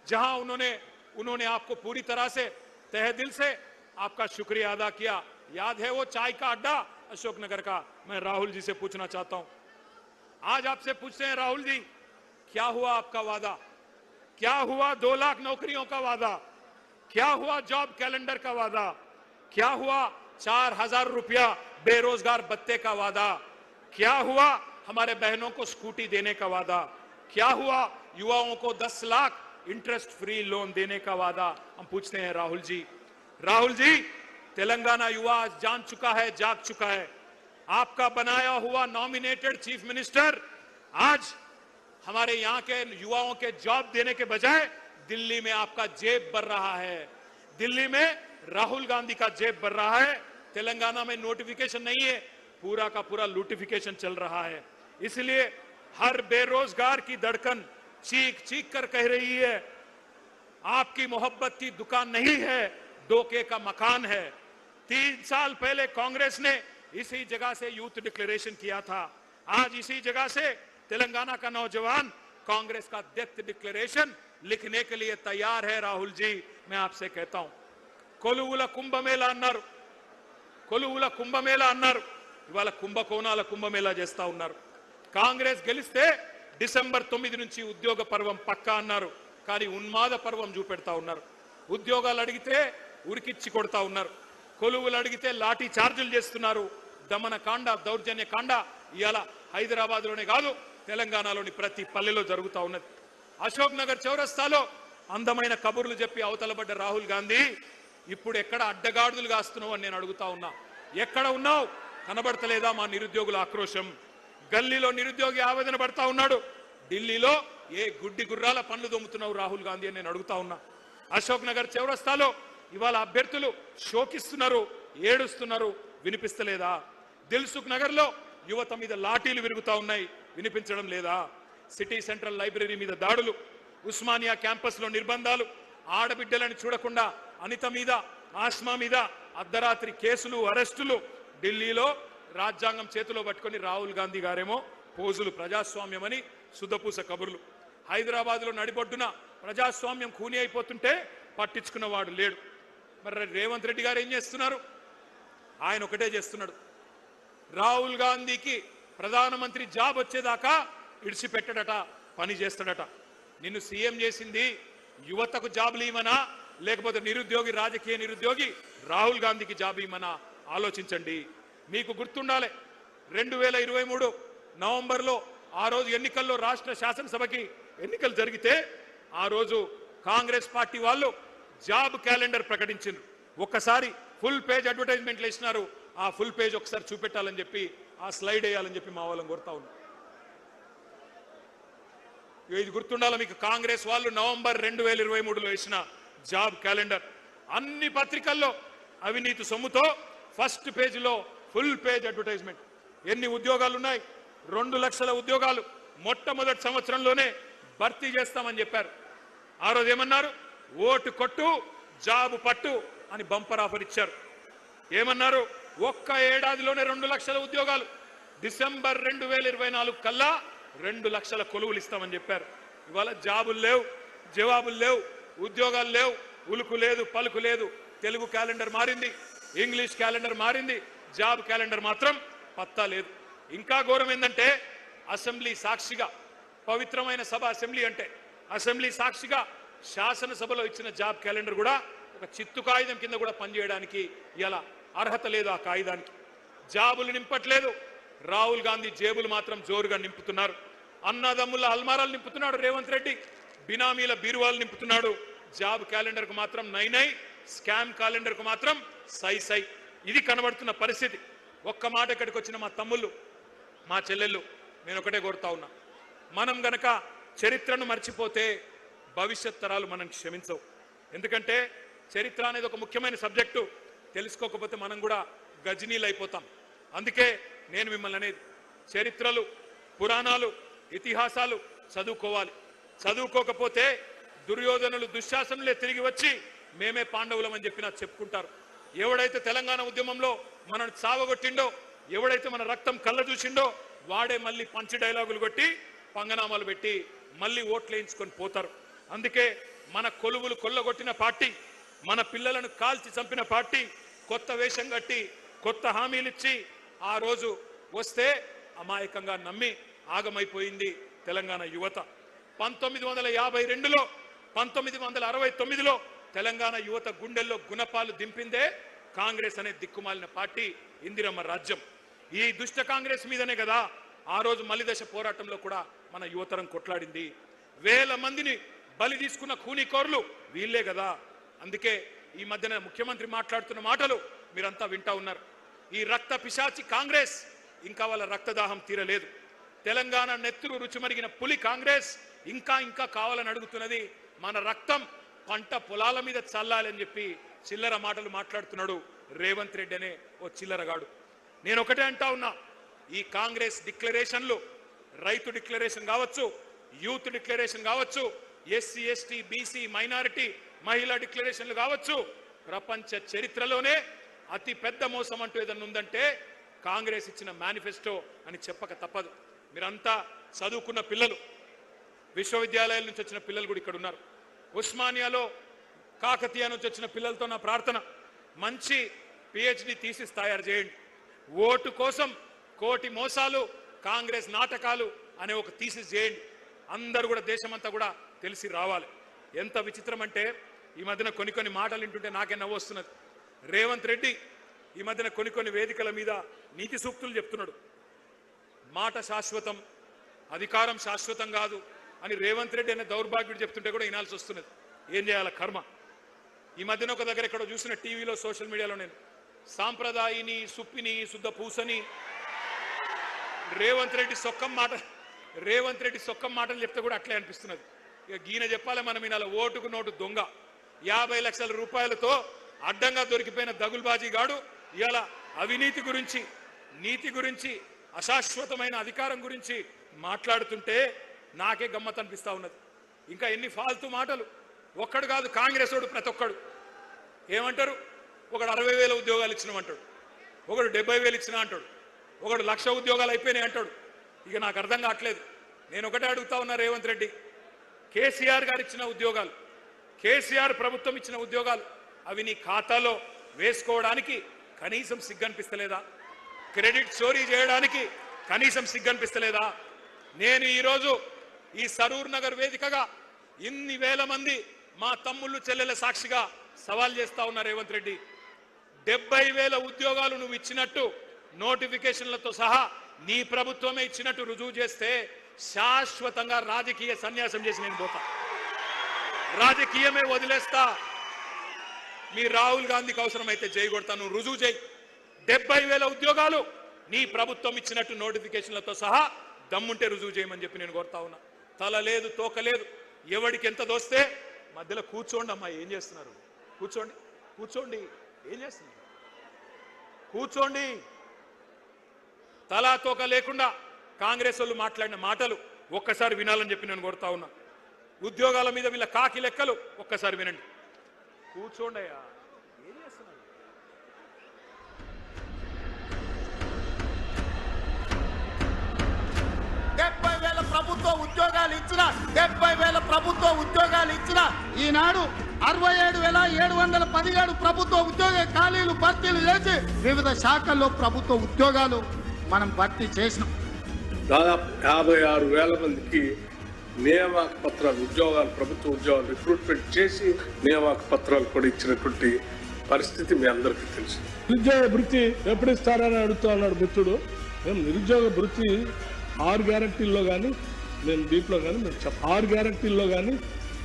जहां उन्होंने आपको पूरी तरह से तहे दिल से आपका शुक्रिया अदा किया। याद है वो चाय का अड्डा अशोकनगर का? मैं राहुल जी से पूछना चाहता हूं, आज आपसे पूछते हैं राहुल जी, क्या हुआ आपका वादा? क्या हुआ 2 लाख नौकरियों का वादा? क्या हुआ जॉब कैलेंडर का वादा? क्या हुआ 4000 रुपया बेरोजगार भत्ते का वादा? क्या हुआ हमारे बहनों को स्कूटी देने का वादा? क्या हुआ युवाओं को 10 लाख इंटरेस्ट फ्री लोन देने का वादा? हम पूछते हैं राहुल जी, तेलंगाना युवा आज जान चुका है, जाग चुका है। आपका बनाया हुआ नॉमिनेटेड चीफ मिनिस्टर आज हमारे यहां के युवाओं के जॉब देने के बजाय दिल्ली में आपका जेब भर रहा है। दिल्ली में राहुल गांधी का जेब भर रहा है। तेलंगाना में नोटिफिकेशन नहीं है, पूरा का पूरा लूटिफिकेशन चल रहा है। इसलिए हर बेरोजगार की धड़कन चीख चीख कर कह रही है, आपकी मोहब्बत की दुकान नहीं है, डोके का मकान है। 3 साल पहले कांग्रेस ने इसी जगह से यूथ डिक्लेरेशन किया था। आज इसी जगह से तेलंगाना का नौजवान कांग्रेस का डेथ डिक्लेरेशन लिखने के लिए तैयार है। राहुल जी, मैं आपसे कहता हूं, కొలువుల కుంభమేళా అన్నారు, కొలువుల కుంభమేళా అన్నారు, ఇవాళ కుంభకోణాల కుంభమేళా చేస్తా ఉన్నారు. కాంగ్రెస్ గెలిస్తే డిసెంబర్ 9 నుంచి ఉద్యోగ పర్వం పక్కా అన్నారు, కానీ ఉన్మాద పర్వం చూపెడతా ఉన్నారు. ఉద్యోగాలు అడిగితే ఉరికిచ్చి కొడతా ఉన్నారు, కొలువులు అడిగితే లాఠీ చార్జీలు చేస్తున్నారు. దమన కాండ, దౌర్జన్య కాండ ఇవాళ హైదరాబాద్ లోనే కాదు, తెలంగాణలోని ప్రతి పల్లెలో జరుగుతా ఉన్నది. అశోక్ నగర్ చౌరస్తాలో అందమైన కబుర్లు చెప్పి అవతలబడ్డ రాహుల్ గాంధీ ఇప్పుడు ఎక్కడ అడ్డగాడులు కాస్తున్నావు అని నేను అడుగుతా ఉన్నా. ఎక్కడ ఉన్నావు? కనబడతలేదా మా నిరుద్యోగుల ఆక్రోశం? గల్లీలో నిరుద్యోగి ఆవేదన పడతా ఉన్నాడు, ఢిల్లీలో ఏ గుడ్డి గుర్రాల పనులు దొమ్ముతున్నావు రాహుల్ గాంధీ అని నేను అడుగుతా ఉన్నా. అశోక్ నగర్ చౌరస్తాలో ఇవాళ అభ్యర్థులు శోకిస్తున్నారు, ఏడుస్తున్నారు, వినిపిస్తలేదా? దిల్సుఖ్ నగర్ లో యువత మీద లాఠీలు విరుగుతా ఉన్నాయి, వినిపించడం లేదా? సిటీ సెంట్రల్ లైబ్రరీ మీద దాడులు, ఉస్మానియా క్యాంపస్ లో నిర్బంధాలు, ఆడబిడ్డలను చూడకుండా అనిత మీద, ఆస్మా మీద అర్ధరాత్రి కేసులు, అరెస్టులు. ఢిల్లీలో రాజ్యాంగం చేతిలో పట్టుకొని రాహుల్ గాంధీ గారేమో పోజులు, ప్రజాస్వామ్యమని సుధపూస కబుర్లు. హైదరాబాద్ లో నడిబొడ్డున ప్రజాస్వామ్యం ఖూనీ అయిపోతుంటే పట్టించుకున్నవాడు లేడు. మరి రేవంత్ రెడ్డి గారు ఏం చేస్తున్నారు? ఆయన ఒకటే చేస్తున్నాడు, రాహుల్ గాంధీకి ప్రధానమంత్రి జాబ్ వచ్చేదాకా ఇడిచిపెట్టడట, పని చేస్తాడట. నిన్ను సీఎం చేసింది యువతకు జాబులు ఇవ్వనా, లేకపోతే నిరుద్యోగి, రాజకీయ నిరుద్యోగి రాహుల్ గాంధీకి జాబ్ ఇవ్వనా? ఆలోచించండి. మీకు గుర్తుండాలి, 2023 నవంబర్లో ఆ రోజు ఎన్నికల్లో రాష్ట్ర శాసనసభకి ఎన్నికలు జరిగితే ఆ రోజు కాంగ్రెస్ పార్టీ వాళ్ళు జాబ్ క్యాలెండర్ ప్రకటించారు. ఒక్కసారి ఫుల్ పేజ్ అడ్వర్టైజ్మెంట్లు ఇచ్చినారు. ఆ ఫుల్ పేజ్ ఒకసారి చూపెట్టాలని చెప్పి, ఆ స్లైడ్ వేయాలని చెప్పి మా వాళ్ళని కోరుతా ఉన్నాం. ఇది గుర్తుండాలి మీకు, కాంగ్రెస్ వాళ్ళు నవంబర్ 2023లో ఇచ్చిన జాబ్ క్యాలెండర్. అన్ని పత్రికల్లో అవినీతి సొమ్ముతో ఫస్ట్ పేజీలో ఫుల్ పేజ్ అడ్వర్టైజ్మెంట్. ఎన్ని ఉద్యోగాలు ఉన్నాయి? 2 లక్షల ఉద్యోగాలు మొట్టమొదటి సంవత్సరంలోనే భర్తీ చేస్తామని చెప్పారు. ఆ రోజు ఏమన్నారు? ఓటు కొట్టు, జాబు పట్టు అని బంపర్ ఆఫర్ ఇచ్చారు. ఏమన్నారు? ఒక్క ఏడాదిలోనే 2 లక్షల ఉద్యోగాలు, డిసెంబర్ 2024 కల్లా 2 లక్షల కొలువులు ఇస్తామని చెప్పారు. ఇవాళ జాబులు లేవు, జవాబులు లేవు, ఉద్యోగాలు లేవు, ఉలుకు లేదు, పలుకు లేదు. తెలుగు క్యాలెండర్ మారింది, ఇంగ్లీష్ క్యాలెండర్ మారింది, జాబ్ క్యాలెండర్ మాత్రం పత్తా లేదు. ఇంకా ఘోరం ఏంటంటే, అసెంబ్లీ సాక్షిగా, పవిత్రమైన సభ అసెంబ్లీ అంటే, అసెంబ్లీ సాక్షిగా శాసనసభలో ఇచ్చిన జాబ్ క్యాలెండర్ కూడా ఒక చిత్తు కాగితం కింద కూడా పనిచేయడానికి ఇలా అర్హత లేదు. ఆ కాగితానికి జాబులు నింపట్లేదు. రాహుల్ గాంధీ జేబులు మాత్రం జోరుగా నింపుతున్నారు. అన్నదమ్ముల అల్మారాలు నింపుతున్నాడు రేవంత్ రెడ్డి, బినామీల బీరువాలు నింపుతున్నాడు. జాబ్ క్యాలెండర్ కు మాత్రం నై నై, స్కామ్ క్యాలెండర్ కు మాత్రం సై సై. ఇది కనబడుతున్న పరిస్థితి. ఒక్క మాట ఇక్కడికి వచ్చిన మా తమ్ముళ్ళు, మా చెల్లెళ్ళు, నేను ఒకటే కోరుతా ఉన్నా, మనం గనక చరిత్రను మర్చిపోతే భవిష్యత్ తరాలు మనం క్షమించవు. ఎందుకంటే చరిత్ర అనేది ఒక ముఖ్యమైన సబ్జెక్టు. తెలుసుకోకపోతే మనం కూడా గజనీలు అయిపోతాం. అందుకే నేను మిమ్మల్ని అనేది, చరిత్రలు, పురాణాలు, ఇతిహాసాలు చదువుకోవాలి. చదువుకోకపోతే దుర్యోధనులు, దుశ్శాసనులే తిరిగి వచ్చి మేమే పాండవులం అని చెప్పి నాకు చెప్పుకుంటారు. ఎవడైతే తెలంగాణ ఉద్యమంలో మనల్ని సావగొట్టిండో, ఎవడైతే మన రక్తం కళ్ళ చూసిండో, వాడే మళ్ళీ పంచి డైలాగులు కొట్టి పంగనామాలు పెట్టి మళ్ళీ ఓట్లు వేయించుకొని పోతారు. అందుకే మన కొలువులు కొల్లగొట్టిన పార్టీ, మన పిల్లలను కాల్చి చంపిన పార్టీ కొత్త వేషం కట్టి కొత్త హామీలు ఇచ్చి ఆ రోజు వస్తే అమాయకంగా నమ్మి ఆగమైపోయింది తెలంగాణ యువత. 1952లో 1969లో తెలంగాణ యువత గుండెల్లో గుణపాలు దింపిందే కాంగ్రెస్ అనే దిక్కుమాలిన పార్టీ, ఇందిరమ్మ రాజ్యం. ఈ దుష్ట కాంగ్రెస్ మీదనే కదా ఆ రోజు మలిదశ పోరాటంలో కూడా మన యువతరం కొట్లాడింది. వేల మందిని బలి తీసుకున్న ఖూనీకోర్లు వీళ్ళే కదా. అందుకే ఈ మధ్యన ముఖ్యమంత్రి మాట్లాడుతున్న మాటలు మీరంతా వింటా ఉన్నారు. ఈ రక్త పిశాచి కాంగ్రెస్ ఇంకా వాళ్ళ రక్తదాహం తీరలేదు. తెలంగాణ నెత్తురు రుచిమరిగిన పులి కాంగ్రెస్ ఇంకా ఇంకా కావాలని అడుగుతున్నది. మన రక్తం పంట పొలాల మీద చల్లాలని చెప్పి చిల్లర మాటలు మాట్లాడుతున్నాడు రేవంత్ రెడ్డి అనే ఓ చిల్లరగాడు. నేను ఒకటే అంటా ఉన్నా, ఈ కాంగ్రెస్ డిక్లరేషన్లు, రైతు డిక్లరేషన్ కావచ్చు, యూత్ డిక్లరేషన్ కావచ్చు, ఎస్సీ ఎస్టీ బీసీ మైనారిటీ మహిళా డిక్లరేషన్లు కావచ్చు, ప్రపంచ చరిత్రలోనే అతి పెద్ద మోసం అంటూ ఏదన్నా ఉందంటే కాంగ్రెస్ ఇచ్చిన మేనిఫెస్టో అని చెప్పక తప్పదు. మీరంతా చదువుకున్న పిల్లలు, విశ్వవిద్యాలయాల నుంచి వచ్చిన పిల్లలు కూడా ఇక్కడ ఉన్నారు. ఉస్మానియాలో కాకతీయ నుంచి వచ్చిన పిల్లలతో నా ప్రార్థన, మంచి పిహెచ్డి థీసిస్ తయారు చేయండి. ఓటు కోసం కోటి మోసాలు, కాంగ్రెస్ నాటకాలు అనే ఒక థీసిస్ చేయండి. అందరూ కూడా దేశమంతా కూడా తెలిసి రావాలి. ఎంత విచిత్రం అంటే ఈ మధ్యన కొన్ని మాటలు వింటుంటే నాకే నవ్వు వస్తున్నది. రేవంత్ రెడ్డి ఈ మధ్యన కొన్ని వేదికల మీద నీతి సూక్తులు చెప్తున్నాడు. మాట శాశ్వతం, అధికారం శాశ్వతం కాదు అని రేవంత్ రెడ్డి అనే దౌర్భాగ్యుడు చెప్తుంటే కూడా వినాల్సి వస్తున్నది. ఏం చేయాల కర్మ. ఈ మధ్యన ఒక దగ్గర ఎక్కడో చూసిన టీవీలో సోషల్ మీడియాలో నేను సాంప్రదాయిని సుప్పిని శుద్ధ పూసని రేవంత్ రెడ్డి సొక్కం మాటలు చెప్తే కూడా అట్లే అనిపిస్తున్నది. ఇక గీన చెప్పాలి మనం వినాలి. ఓటుకు నోటు దొంగ 50 లక్షల రూపాయలతో అడ్డంగా దొరికిపోయిన దగుల్బాజీ గాడు ఇవాళ అవినీతి గురించి, నీతి గురించి, అశాశ్వతమైన అధికారం గురించి మాట్లాడుతుంటే నాకే గమ్మత్ అనిపిస్తా ఉన్నది. ఇంకా ఎన్ని ఫాల్తూ మాటలు. ఒక్కడు కాదు, కాంగ్రెస్ వాడు ప్రతి ఒక్కడు ఏమంటారు, ఒకడు 60,000 ఉద్యోగాలు ఇచ్చినామంటాడు, ఒకడు 70,000 ఇచ్చినా అంటాడు, ఒకడు 1,00,000 ఉద్యోగాలు అయిపోయినాయి అంటాడు. ఇక నాకు అర్థం కావట్లేదు. నేను ఒకటే అడుగుతా ఉన్నా రేవంత్ రెడ్డి, కేసీఆర్ గారు ఇచ్చిన ఉద్యోగాలు, కేసీఆర్ ప్రభుత్వం ఇచ్చిన ఉద్యోగాలు అవి నీ ఖాతాలో వేసుకోవడానికి కనీసం సిగ్గనిపిస్తలేదా? క్రెడిట్ చోరీ చేయడానికి కనీసం సిగ్గనిపిస్తలేదా? నేను ఈరోజు ఈ సరూర్ నగర్ వేదికగా ఇన్ని వేల మంది మా తమ్ముళ్ళు చెల్లెల సాక్షిగా సవాల్ చేస్తా ఉన్నా రేవంత్ రెడ్డి, 70,000 ఉద్యోగాలు నువ్వు ఇచ్చినట్టు నోటిఫికేషన్లతో సహా నీ ప్రభుత్వమే ఇచ్చినట్టు రుజువు చేస్తే శాశ్వతంగా రాజకీయ సన్యాసం చేసి నేను పోతా, రాజకీయమే వదిలేస్తా. మీ రాహుల్ గాంధీకి అవసరమైతే చేయగొడతా, నువ్వు రుజువు చేయి. 70,000 ఉద్యోగాలు నీ ప్రభుత్వం ఇచ్చినట్టు నోటిఫికేషన్లతో సహా దమ్ముంటే రుజువు చేయమని చెప్పి నేను కోరుతా ఉన్నా. తల లేదు, తోక లేదు, ఎవడికి ఎంత దోస్తే మధ్యలో కూర్చోండి. అమ్మా ఏం చేస్తున్నారు? కూర్చోండి, ఏం చేస్తున్నారు? కూర్చోండి. తలా తోక లేకుండా కాంగ్రెస్ వాళ్ళు మాట్లాడిన మాటలు ఒక్కసారి వినాలని చెప్పి నేను కోరుతా ఉన్నా. ఉద్యోగాల మీద వీళ్ళ కాకి లెక్కలు ఒక్కసారి వినండి. కూర్చోండి అయ్యా, ఏం చేస్తున్నారు? ప్రభుత్వ ఉద్యోగాలు ఇచ్చిన ఈనాడు 67,717 ప్రభుత్వ ఉద్యోగ ఖాళీలు భర్తీలు చేసి వివిధ శాఖల్లో ప్రభుత్వ ఉద్యోగాలు మనం భర్తీ చేసినాం. దాదాపు 56,000 మందికి నియామక పత్రాలు, ఉద్యోగాలు, ప్రభుత్వ ఉద్యోగాలు రిక్రూట్మెంట్ చేసి నియామక పత్రాలు కూడా ఇచ్చినటువంటి పరిస్థితి మీ అందరికీ తెలుసు. నిరుద్యోగ భృతి ఎప్పుడు ఇస్తారని అడుగుతా ఉన్నాడు మిత్రుడు. మేము నిరుద్యోగ భృతి 6 గ్యారంటీల్లో కానీ మేము దీంట్లో కానీ మేము 6 గ్యారంటీల్లో కానీ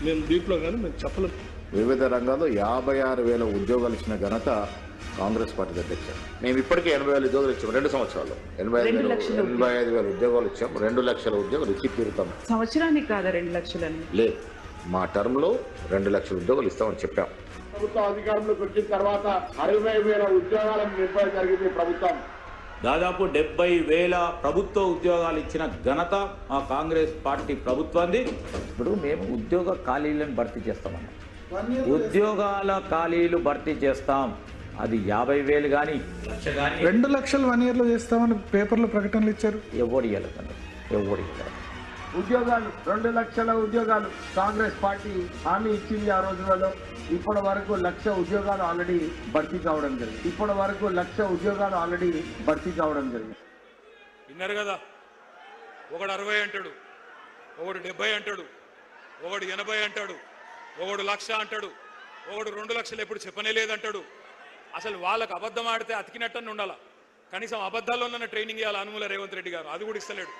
మేము దీంట్లో కానీ మేము చెప్పలేము. వివిధ రంగాల్లో 56,000 ఉద్యోగాలు ఇచ్చిన ఘనత కాంగ్రెస్ పార్టీ అధ్యక్ష. మేము ఇప్పటికే 80,000 ఉద్యోగాలు ఇచ్చాము 2 సంవత్సరాల్లో. 85,000 ఉద్యోగాలు ఇచ్చాము. 2 లక్షల ఉద్యోగాలు ఇచ్చి తీరుతాం. సంవత్సరానికి కాదా 2 లక్షలని? లేదు, మా టర్మ్ లో 2 లక్షల ఉద్యోగాలు ఇస్తామని చెప్పాం. ప్రభుత్వం అధికారంలోకి వచ్చిన తర్వాత 60,000 ఉద్యోగాలను నింపడం జరిగింది ప్రభుత్వం. దాదాపు 70,000 ప్రభుత్వ ఉద్యోగాలు ఇచ్చిన ఘనత మా కాంగ్రెస్ పార్టీ ప్రభుత్వాన్ని. ఇప్పుడు మేము ఉద్యోగ ఖాళీలను భర్తీ చేస్తామన్నాం. ఉద్యోగాల ఖాళీలు భర్తీ చేస్తాం. అది 50,000 కానీ 1,00,000 కానీ 2 లక్షలు 1 ఇయర్లో చేస్తామని పేపర్లో ప్రకటనలు ఇచ్చారు. ఎవరు ఇవ్వలేదు. ఉద్యోగాలు 2 లక్షల ఉద్యోగాలు కాంగ్రెస్ పార్టీ హామీ ఇచ్చింది ఆ రోజులలో. ఇప్పటి వరకు 1,00,000 ఉద్యోగాలు ఆల్రెడీ భర్తీ కావడం జరిగింది. విన్నారు కదా, ఒకడు 60 అంటాడు, ఒకడు 70 అంటాడు, ఒకడు 80 అంటాడు, ఒకడు 1,00,000 అంటాడు, ఒకడు 2 లక్షలు ఎప్పుడు చెప్పనే లేదంటాడు. అసలు వాళ్ళకు అబద్ధం ఆడితే అతికినట్టని ఉండాలా. కనీసం అబద్ధాల్లోనన్న ట్రైనింగ్ ఇవ్వాలి అనుమూల రేవంత్ రెడ్డి గారు, అది కూడా ఇస్తలేడు.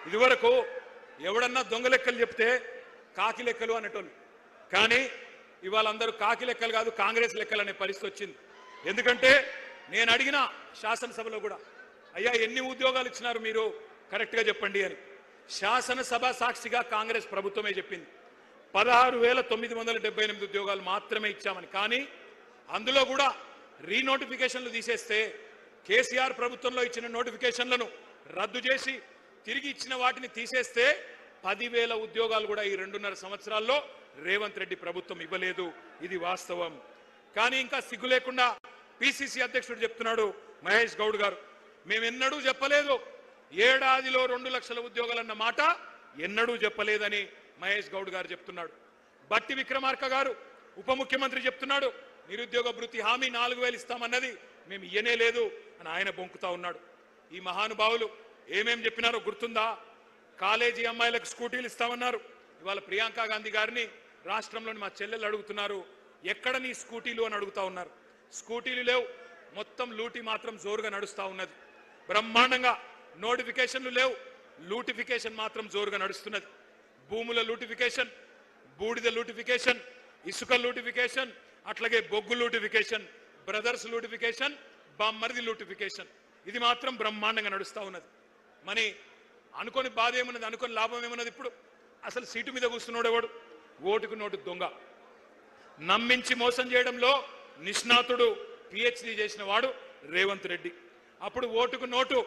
ఇదివరకు ఎవడన్నా దొంగ లెక్కలు చెప్తే కాకి లెక్కలు అనేటోళ్ళు, కానీ ఇవాళ అందరూ కాకి లెక్కలు కాదు కాంగ్రెస్ లెక్కలు అనే పరిస్థితి వచ్చింది. ఎందుకంటే నేను అడిగిన శాసనసభలో కూడా అయ్యా ఎన్ని ఉద్యోగాలు ఇచ్చినారు మీరు కరెక్ట్గా చెప్పండి అని. శాసనసభ సాక్షిగా కాంగ్రెస్ ప్రభుత్వమే చెప్పింది 16,978 ఉద్యోగాలు మాత్రమే ఇచ్చామని. కానీ అందులో కూడా రీనోటిఫికేషన్లు తీసేస్తే కేసీఆర్ ప్రభుత్వంలో ఇచ్చిన నోటిఫికేషన్లను రద్దు చేసి తిరిగి ఇచ్చిన వాటిని తీసేస్తే 10,000 ఉద్యోగాలు కూడా ఈ 2.5 సంవత్సరాల్లో రేవంత్ రెడ్డి ప్రభుత్వం ఇవ్వలేదు. ఇది వాస్తవం. కానీ ఇంకా సిగ్గు లేకుండా పిసిసి అధ్యక్షుడు చెప్తున్నాడు మహేష్ గౌడ్ గారు, మేమెన్నడూ చెప్పలేదు ఏడాదిలో 2 లక్షల ఉద్యోగాలన్న మాట ఎన్నడూ చెప్పలేదని మహేష్ గౌడ్ గారు చెప్తున్నాడు. బట్టి విక్రమార్క గారు ఉప ముఖ్యమంత్రి చెప్తున్నాడు నిరుద్యోగ భృతి హామీ 4,000 ఇస్తామన్నది మేము ఇయ్యనే లేదు అని ఆయన బొంకుతా ఉన్నాడు. ఈ మహానుభావులు ఏమేం చెప్పినారో గుర్తుందా? కాలేజీ అమ్మాయిలకు స్కూటీలు ఇస్తామన్నారు. ఇవాళ ప్రియాంక గాంధీ గారిని రాష్ట్రంలోని మా చెల్లెలు అడుగుతున్నారు, ఎక్కడ నీ స్కూటీలు అని అడుగుతా ఉన్నారు. స్కూటీలు లేవు, మొత్తం లూటీ మాత్రం జోరుగా నడుస్తూ ఉన్నది. బ్రహ్మాండంగా నోటిఫికేషన్లు లేవు, లూటిఫికేషన్ మాత్రం జోరుగా నడుస్తున్నది. భూముల లూటిఫికేషన్, బూడిద లూటిఫికేషన్, ఇసుక లూటిఫికేషన్, అట్లాగే బొగ్గు లూటిఫికేషన్, బ్రదర్స్ లూటిఫికేషన్, బామ్మరిది లూటిఫికేషన్, ఇది మాత్రం బ్రహ్మాండంగా నడుస్తూ ఉన్నది. మరి అనుకోని బాధ ఏమున్నది, అనుకోని లాభం ఏమున్నది? ఇప్పుడు అసలు సీటు మీద కూర్చున్నాడు ఎవడు? ఓటుకు నోటు దొంగ. నమ్మించి మోసం చేయడంలో నిష్ణాతుడు, పిహెచ్డి చేసిన వాడు రేవంత్ రెడ్డి. అప్పుడు ఓటుకు నోటు,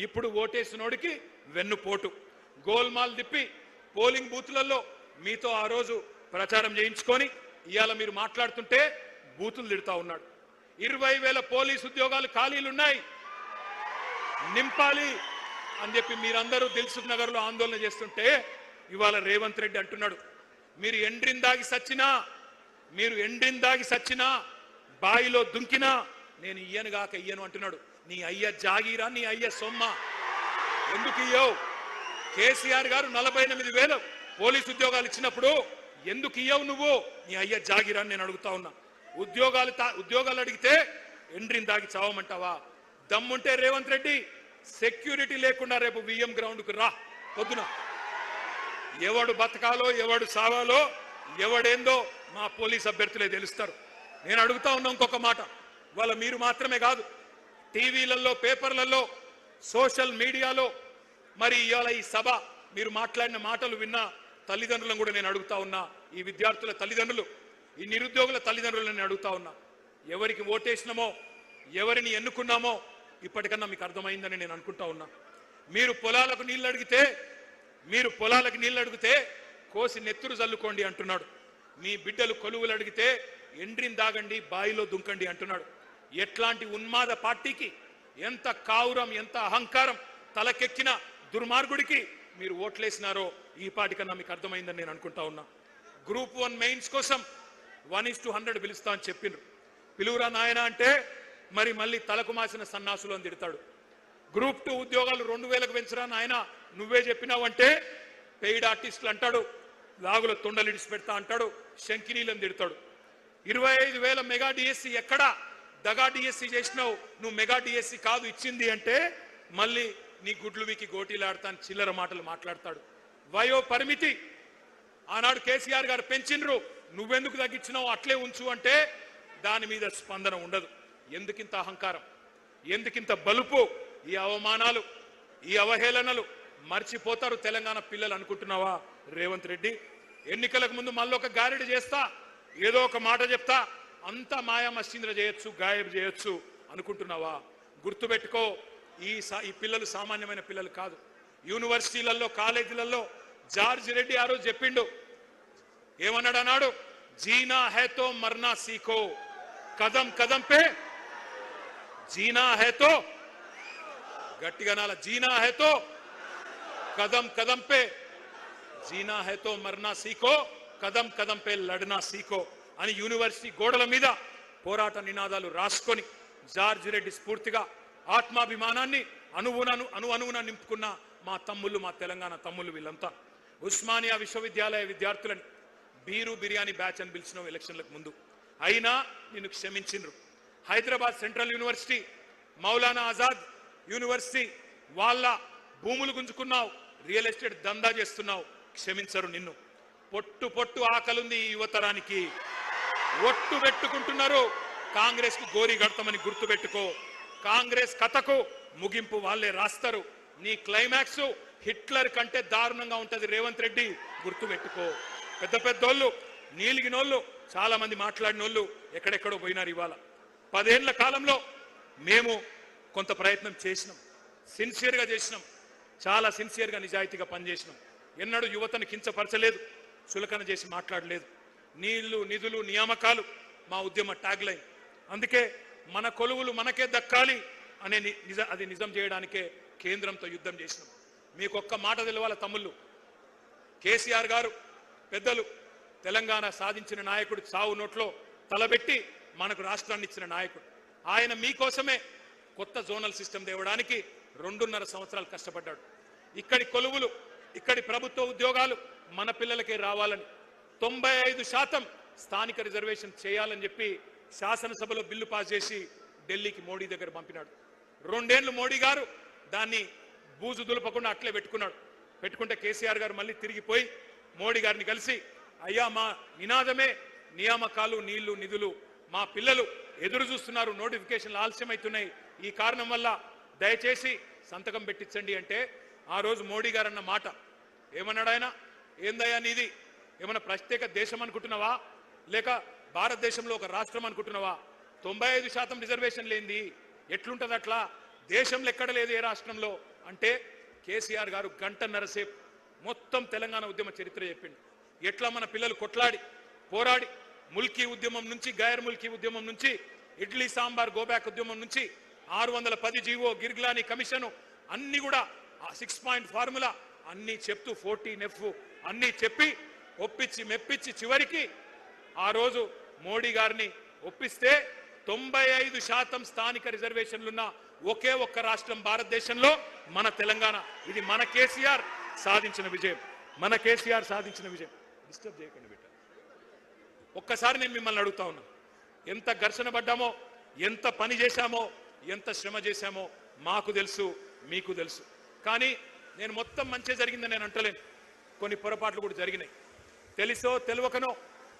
ఇప్పుడు ఓటేసినోడికి వెన్నుపోటు. గోల్మాల్ తిప్పి పోలింగ్ బూత్లలో మీతో ఆ రోజు ప్రచారం చేయించుకొని ఇవాళ మీరు మాట్లాడుతుంటే బూతులు తిడతా ఉన్నాడు. 20,000 పోలీసు ఉద్యోగాలు ఖాళీలున్నాయి, నింపాలి అని చెప్పి మీరందరూ దిల్సుఖ్ నగర్ లో ఆందోళన చేస్తుంటే ఇవాళ రేవంత్ రెడ్డి అంటున్నాడు మీరు ఎండ్రిందాగి సచ్చినా బాయిలో దుంకినా నేను ఇయ్యనుగాక ఇయ్యను అంటున్నాడు. నీ అయ్య జాగీరా, నీ అయ్య సొమ్మ, ఎందుకు ఇయ్యవు? కేసీఆర్ గారు 48,000 పోలీసు ఉద్యోగాలు ఇచ్చినప్పుడు ఎందుకు ఇయ్యవు నువ్వు? నీ అయ్య జాగీరా అని నేను అడుగుతా ఉన్నా. ఉద్యోగాలు అడిగితే ఎండ్రిందాగి చావమంటావా? దమ్ముంటే రేవంత్ రెడ్డి సెక్యూరిటీ లేకుండా రేపు విఎం గ్రౌండ్కు రా పొద్దున. ఎవడు బతకాలో ఎవడు సావాలో ఎవడేందో మా పోలీస్ అభ్యర్థులే తెలుస్తారు. నేను అడుగుతా ఉన్నా ఇంకొక మాట, వాళ్ళ మీరు మాత్రమే కాదు, టీవీలలో, పేపర్లలో, సోషల్ మీడియాలో, మరి ఇవాళ ఈ సభ మీరు మాట్లాడిన మాటలు విన్న తల్లిదండ్రులను కూడా నేను అడుగుతా ఉన్నా. ఈ విద్యార్థుల తల్లిదండ్రులు, ఈ నిరుద్యోగుల తల్లిదండ్రులను నేను అడుగుతా ఉన్నా, ఎవరికి ఓటేసినామో, ఎవరిని ఎన్నుకున్నామో ఇప్పటికన్నా మీకు అర్థమైందని నేను అనుకుంటా ఉన్నా. మీరు పొలాలకు నీళ్ళు అడిగితే కోసి నెత్తురు జల్లుకోండి అంటున్నాడు. మీ బిడ్డలు కొలువులు అడిగితే ఎండ్రిని దాగండి, బాయిలో దుంకండి అంటున్నాడు. ఎట్లాంటి ఉన్మాద పార్టీకి, ఎంత కావురం, ఎంత అహంకారం తలకెక్కిన దుర్మార్గుడికి మీరు ఓట్లేసినారో ఈ పాటికన్నా మీకు అర్థమైందని నేను అనుకుంటా ఉన్నా. గ్రూప్ 1 మెయిన్స్ కోసం 1:100 పిలుస్తా అని చెప్పిండ్రు. పిలువురా నాయన అంటే మరి మళ్ళీ తలకు మాసిన సన్నాసులు అని తిడతాడు. గ్రూప్ 2 ఉద్యోగాలు 2,000కు పెంచరా నాయన, నువ్వే చెప్పినావంటే పెయిడ్ ఆర్టిస్టులు అంటాడు, లాగుల తొండలు ఇడిచి పెడతా అంటాడు, శంకినీలను తిడతాడు. 25,000 మెగా డిఎస్సి ఎక్కడా? దగా డిఎస్సి చేసినావు నువ్వు, మెగా డిఎస్సి కాదు ఇచ్చింది అంటే మళ్ళీ నీ గుడ్లు వీకి గోటీలాడతాను చిల్లర మాటలు మాట్లాడతాడు. వయో పరిమితి ఆనాడు కేసీఆర్ గారు పెంచినరు, నువ్వెందుకు తగ్గించినావు, అట్లే ఉంచు అంటే దాని మీద స్పందన ఉండదు. ఎందుకింత అహంకారం, ఎందుకింత బలుపు? ఈ అవమానాలు, ఈ అవహేళనలు మర్చిపోతారు తెలంగాణ పిల్లలు అనుకుంటున్నావా రేవంత్ రెడ్డి? ఎన్నికలకు ముందు మళ్ళీ ఒక గారెడి చేస్తా, ఏదో ఒక మాట చెప్తా, అంతా మాయా మస్తీంద్ర చేయొచ్చు, గాయబ్ చేయొచ్చు అనుకుంటున్నావా? గుర్తుపెట్టుకో, ఈ పిల్లలు సామాన్యమైన పిల్లలు కాదు. యూనివర్సిటీలలో, కాలేజీలలో జార్జ్ రెడ్డి ఆ రోజు చెప్పిండు, ఏమన్నాడు అన్నాడు, జీనా హైతో మర్నా సీఖో, కదం కదం పే జీనా హైతో, గట్టిగా నాల, జీనా హైతో కదం కదం పే, జీనా హైతో మర్నా సీఖో, కదం కదం పే లడ్నా సీఖో అని యూనివర్సిటీ గోడల మీద పోరాట నినాదాలు రాసుకొని జార్జ్ రెడ్డి స్ఫూర్తిగా ఆత్మాభిమానాన్ని అణువున నింపుకున్న మా తమ్ముళ్ళు, మా తెలంగాణ తమ్ముళ్ళు వీళ్ళంతా. ఉస్మానియా విశ్వవిద్యాలయ విద్యార్థులని బీరు బిర్యానీ బ్యాచ్ అని పిలిచిన ఎలక్షన్లకు ముందు, అయినా నిన్ను క్షమించిండ్రు. Hyderabad central university, Maulana Azad university వాళ్ళ భూములు గుంజుకున్నావు, రియల్ ఎస్టేట్ దందా చేస్తున్నావు, క్షమించరు నిన్ను. పొట్టు పొట్టు ఆకలుంది ఈ యువతరానికి, ఒట్టు పెట్టుకుంటున్నారు కాంగ్రెస్ కు గోరి గడతామని గుర్తుపెట్టుకో. కాంగ్రెస్ కథకు ముగింపు వాళ్ళే రాస్తారు. నీ క్లైమాక్స్ హిట్లర్ కంటే దారుణంగా ఉంటది రేవంత్ రెడ్డి, గుర్తుపెట్టుకో. పెద్ద పెద్దోళ్ళు నీలిగినోళ్ళు చాలా మంది మాట్లాడినోళ్ళు ఎక్కడెక్కడో పోయినారు. ఇవాళ 10 ఏళ్ల కాలంలో మేము కొంత ప్రయత్నం చేసినాం, సిన్సియర్గా చేసినాం, చాలా సిన్సియర్గా నిజాయితీగా పనిచేసినాం. ఎన్నడూ యువతను కించపరచలేదు, చులకన చేసి మాట్లాడలేదు. నీళ్లు నిధులు నియామకాలు మా ఉద్యమ ట్యాగ్ లైన్. అందుకే మన కొలువులు మనకే దక్కాలి అనే అది నిజం చేయడానికే కేంద్రంతో యుద్ధం చేసినాం. మీకు ఒక్క మాట తెలవాల తమ్ముళ్ళు, కేసీఆర్ గారు పెద్దలు తెలంగాణ సాధించిన నాయకుడు, సావు నోట్లో తలబెట్టి మనకు రాష్ట్రాన్ని ఇచ్చిన నాయకుడు. ఆయన మీకోసమే కొత్త జోనల్ సిస్టమ్ తేవడానికి 2.5 సంవత్సరాలు కష్టపడ్డాడు. ఇక్కడి కొలువులు, ఇక్కడి ప్రభుత్వ ఉద్యోగాలు మన పిల్లలకే రావాలని 95% స్థానిక రిజర్వేషన్ చేయాలని చెప్పి శాసనసభలో బిల్లు పాస్ చేసి ఢిల్లీకి మోడీ దగ్గర పంపినాడు. 2 ఏళ్లు మోడీ గారు దాన్ని బూజు దులపకుండా అట్లే పెట్టుకున్నాడు. పెట్టుకుంటే కేసీఆర్ గారు మళ్ళీ తిరిగిపోయి మోడీ గారిని కలిసి, అయ్యా మా నినాదమే నియామకాలు, నీళ్లు నిధులు, మా పిల్లలు ఎదురు చూస్తున్నారు, నోటిఫికేషన్లు ఆలస్యమవుతున్నాయి, ఈ కారణం వల్ల దయచేసి సంతకం పెట్టించండి అంటే ఆ రోజు మోడీ గారు అన్న మాట ఏమన్నాడు ఆయన? ఏందయ్యా నీది ఏమన్నా ప్రత్యేక దేశం అనుకుంటున్నావా, లేక భారతదేశంలో ఒక రాష్ట్రం అనుకుంటున్నావా? 95% రిజర్వేషన్ లేనిది ఎట్లుంటది అట్లా? దేశంలో ఎక్కడ లేదు ఏ రాష్ట్రంలో అంటే కేసీఆర్ గారు 1.5 గంటల సేపు మొత్తం తెలంగాణ ఉద్యమ చరిత్ర చెప్పిండు. ఎట్లా మన పిల్లలు కొట్లాడి పోరాడి ముల్కీ ఉద్యమం నుంచి, గైర్ ముల్కీ ఉద్యమం నుంచి, ఇడ్లీ సాంబార్ గోబ్యాక్ ఉద్యమం నుంచి 610 జీవో, గిర్గ్లానీ కమిషను అన్ని కూడా 6 పాయింట్ ఫార్ములా అన్ని చెప్తూ 14F అన్ని చెప్పి ఒప్పించి మెప్పించి చివరికి ఆ రోజు మోడీ గారిని ఒప్పిస్తే 95% స్థానిక రిజర్వేషన్లున్న ఒకే ఒక్క రాష్ట్రం భారతదేశంలో మన తెలంగాణ. ఇది మన కేసీఆర్ సాధించిన విజయం, మన కేసీఆర్ సాధించిన విజయం. డిస్టర్బ్ చేయకండి బిడ్డ. ఒక్కసారి నేను మిమ్మల్ని అడుగుతా ఉన్నా, ఎంత ఘర్షణ పడ్డామో, ఎంత పని చేశామో, ఎంత శ్రమ చేశామో మాకు తెలుసు, మీకు తెలుసు. కానీ నేను మొత్తం మంచి జరిగిందని నేను అంటలేను. కొన్ని పొరపాట్లు కూడా జరిగినాయి, తెలుసో తెలియకనో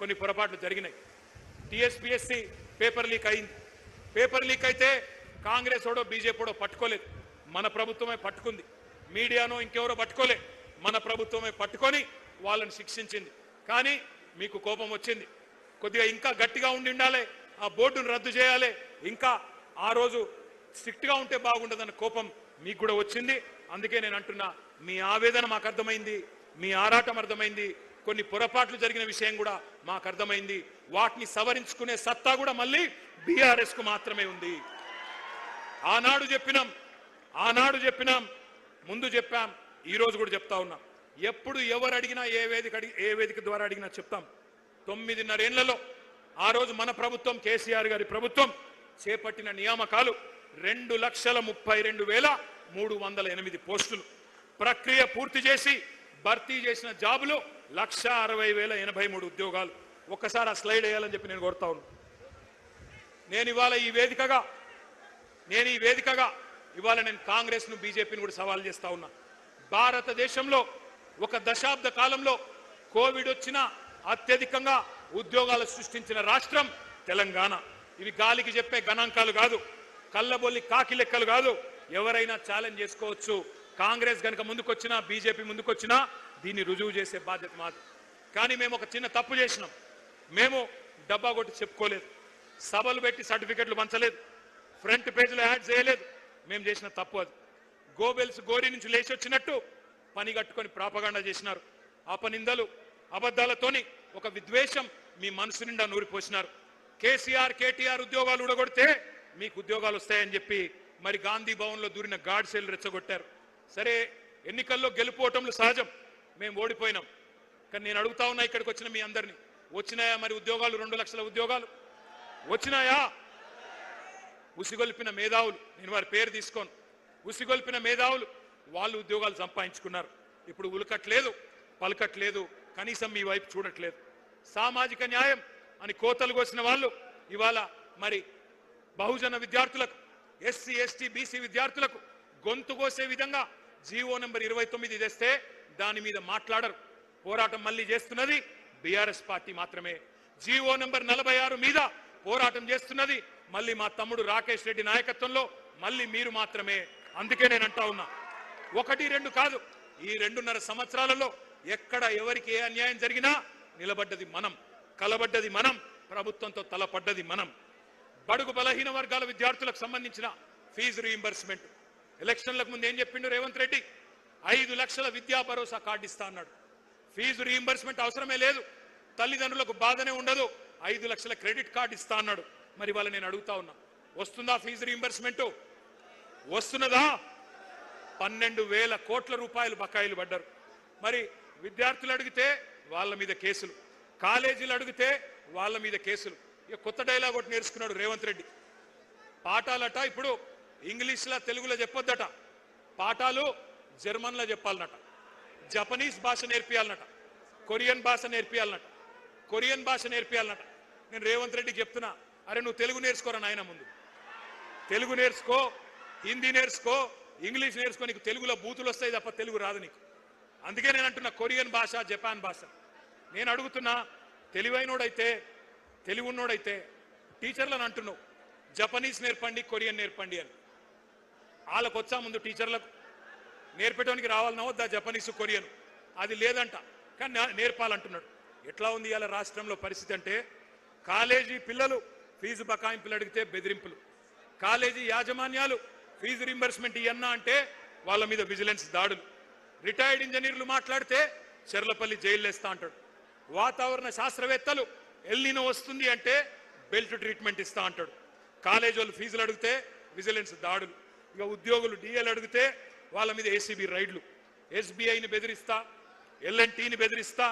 కొన్ని పొరపాట్లు జరిగినాయి. టీఎస్పీఎస్సీ పేపర్ లీక్ అయింది. పేపర్ లీక్ అయితే కాంగ్రెస్ ఓడో బీజేపీడో పట్టుకోలేదు, మన ప్రభుత్వమే పట్టుకుంది. మీడియానో ఇంకెవరో పట్టుకోలే, మన ప్రభుత్వమే పట్టుకొని వాళ్ళని శిక్షించింది. కానీ మీకు కోపం వచ్చింది. కొద్దిగా ఇంకా గట్టిగా ఉండాలి, ఆ బోర్డును రద్దు చేయాలి, ఇంకా ఆ రోజు స్ట్రిక్ట్గా ఉంటే బాగుండదన్న కోపం మీకు కూడా వచ్చింది. అందుకే నేను అంటున్నా, మీ ఆవేదన మాకు అర్థమైంది, మీ ఆరాటం అర్థమైంది, కొన్ని పొరపాట్లు జరిగిన విషయం కూడా మాకు అర్థమైంది. వాటిని సవరించుకునే సత్తా కూడా మళ్ళీ బీఆర్ఎస్ కు మాత్రమే ఉంది. ఆనాడు చెప్పినాం, ముందు చెప్పాం, ఈ రోజు కూడా చెప్తా ఉన్నాం. ఎప్పుడు ఎవరు అడిగినా, ఏ వేదిక ద్వారా అడిగినా చెప్తాం. 9.5 ఏళ్లలో ఆ రోజు మన ప్రభుత్వం, కేసీఆర్ గారి ప్రభుత్వం చేపట్టిన నియామకాలు 2,32,308 పోస్టులు. ప్రక్రియ పూర్తి చేసి భర్తీ చేసిన జాబులు 1,60,083 ఉద్యోగాలు. ఒక్కసారి ఆ స్లైడ్ వేయాలని చెప్పి నేను కోరుతా ఉన్నాను. నేను ఇవాళ ఈ వేదికగా ఇవాళ నేను కాంగ్రెస్ ను, బీజేపీని కూడా సవాల్ చేస్తా ఉన్నా. భారతదేశంలో ఒక దశాబ్ద కాలంలో కోవిడ్ వచ్చిన అత్యధికంగా ఉద్యోగాలు సృష్టించిన రాష్ట్రం తెలంగాణ. ఇవి గాలికి చెప్పే గణాంకాలు కాదు, కళ్ళబొల్లి కాకి లెక్కలు కాదు. ఎవరైనా ఛాలెంజ్ చేసుకోవచ్చు. కాంగ్రెస్ గనక ముందుకొచ్చినా, బీజేపీ ముందుకొచ్చినా దీన్ని రుజువు చేసే బాధ్యత మాది. కానీ మేము ఒక చిన్న తప్పు చేసినాం. మేము డబ్బా కొట్టి చెప్పుకోలేదు, సభలు పెట్టి సర్టిఫికెట్లు పంచలేదు, ఫ్రంట్ పేజీలో యాడ్ చేయలేదు. మేము చేసిన తప్పు అది. గోబెల్స్ గోరి నుంచి లేచి వచ్చినట్టు పని కట్టుకొని ప్రాపగాండా చేసినారు. అపనిందలు, అబద్ధాలతోని ఒక విద్వేషం మీ మనసు నిండా నూరిపోసినారు. కేసీఆర్, కేటీఆర్ ఉద్యోగాలు ఊడగొడితే మీకు ఉద్యోగాలు వస్తాయని చెప్పి మరి గాంధీ భవన్లో దూరిన గాడ్సేలు రెచ్చగొట్టారు. సరే, ఎన్నికల్లో గెలుపోవటంలో సహజం, మేము ఓడిపోయినాం. కానీ నేను అడుగుతా ఉన్నా ఇక్కడికి వచ్చిన మీ అందరినీ, వచ్చినాయా మరి ఉద్యోగాలు? 2 లక్షల ఉద్యోగాలు వచ్చినాయా? ఉసిగొల్పిన మేధావులు, నేను వారి పేరు తీసుకోను, ఉసిగొల్పిన మేధావులు వాళ్ళు ఉద్యోగాలు సంపాదించుకున్నారు. ఇప్పుడు ఉలకట్లేదు, పలకట్లేదు, కనీసం మీ వైపు చూడట్లేదు. సామాజిక న్యాయం అని కోతలు కోసిన వాళ్ళు ఇవాళ మరి బహుజన విద్యార్థులకు, ఎస్సీ ఎస్టీ బీసీ విద్యార్థులకు గొంతు కోసే విధంగా జీవో నెంబర్ 29 తెస్తే దాని మీద మాట్లాడరు. పోరాటం మళ్ళీ చేస్తున్నది బీఆర్ఎస్ పార్టీ మాత్రమే. జీవో నెంబర్ 46 మీద పోరాటం చేస్తున్నది మళ్ళీ మా తమ్ముడు రాకేష్ రెడ్డి నాయకత్వంలో మళ్ళీ మీరు మాత్రమే. అందుకే నేను అంటా ఉన్నా, 1-2 కాదు, ఈ 2.5 సంవత్సరాలలో ఎక్కడ ఎవరికి ఏ అన్యాయం జరిగినా నిలబడ్డది మనం, కలబడ్డది మనం, ప్రభుత్వంతో తలపడ్డది మనం. బడుగు బలహీన వర్గాల విద్యార్థులకు సంబంధించిన ఫీజు రీయింబర్స్మెంట్ ఎలక్షన్లకు ముందు ఏం చెప్పిండు రేవంత్ రెడ్డి? 5 లక్షల విద్యా భరోసా కార్డు ఇస్తా అన్నాడు. ఫీజు రీయింబర్స్మెంట్ అవసరమే లేదు, తల్లిదండ్రులకు బాధనే ఉండదు, 5 లక్షల క్రెడిట్ కార్డు ఇస్తా అన్నాడు. మరి వాళ్ళ నేను అడుగుతా ఉన్నా, వస్తుందా ఫీజు రీయింబర్స్మెంట్? వస్తున్నదా? 12,000 కోట్ల రూపాయలు బకాయిలు పడ్డారు. మరి విద్యార్థులు అడిగితే వాళ్ళ మీద కేసులు, కాలేజీలు అడిగితే వాళ్ళ మీద కేసులు. ఇక కొత్త డైలాగ్ ఒకటి నేర్చుకున్నాడు రేవంత్ రెడ్డి. పాఠాలట ఇప్పుడు ఇంగ్లీష్లో తెలుగులో చెప్పొద్దట, పాఠాలు జర్మన్లో చెప్పాలన్నట, జపనీస్ భాష నేర్పియాలన్నట, కొరియన్ భాష నేర్పియాలన్నట, కొరియన్ భాష నేర్పియాలన్నట. నేను రేవంత్ రెడ్డికి చెప్తున్నా, అరే నువ్వు తెలుగు నేర్చుకోరా నాయన, ముందు తెలుగు నేర్చుకో, హిందీ నేర్చుకో, ఇంగ్లీష్ నేర్చుకో, నీకు తెలుగులో బూతులు వస్తాయి తప్ప తెలుగు రాదు నీకు. అందుకే నేను అంటున్నా కొరియన్ భాష, జపాన్ భాష. నేను అడుగుతున్నా, తెలివైనోడైతే తెలివి ఉన్నోడైతే టీచర్లను అంటున్నావు జపనీస్ నేర్పండి, కొరియన్ నేర్పండి అని. వాళ్ళకు వచ్చా ముందు టీచర్లకు నేర్పేటానికి రావాలన్నా వద్దా జపనీస్ కొరియన్? అది లేదంట, కానీ నేర్పాలంటున్నాడు. ఎట్లా ఉంది ఇవాళ రాష్ట్రంలో పరిస్థితి అంటే, కాలేజీ పిల్లలు ఫీజు బకాయింపులు అడిగితే బెదిరింపులు, కాలేజీ యాజమాన్యాలు ఫీజు రింబర్స్మెంట్ ఇవన్నా అంటే వాళ్ళ మీద విజిలెన్స్ దాడులు, రిటైర్డ్ ఇంజనీర్లు మాట్లాడితే చెర్లపల్లి జైలు వేస్తా అంటాడు, వాతావరణ శాస్త్రవేత్తలు ఎల్నినో వస్తుంది అంటే బెల్ట్ ట్రీట్మెంట్ ఇస్తా అంటాడు, కాలేజీ వాళ్ళు ఫీజులు అడిగితే విజిలెన్స్ దాడులు, ఇక ఉద్యోగులు డిఎల్ అడిగితే వాళ్ళ మీద ఏసీబీ రైడ్లు, ఎస్బీఐని బెదిరిస్తా, ఎల్ఎన్టీని బెదిరిస్తా,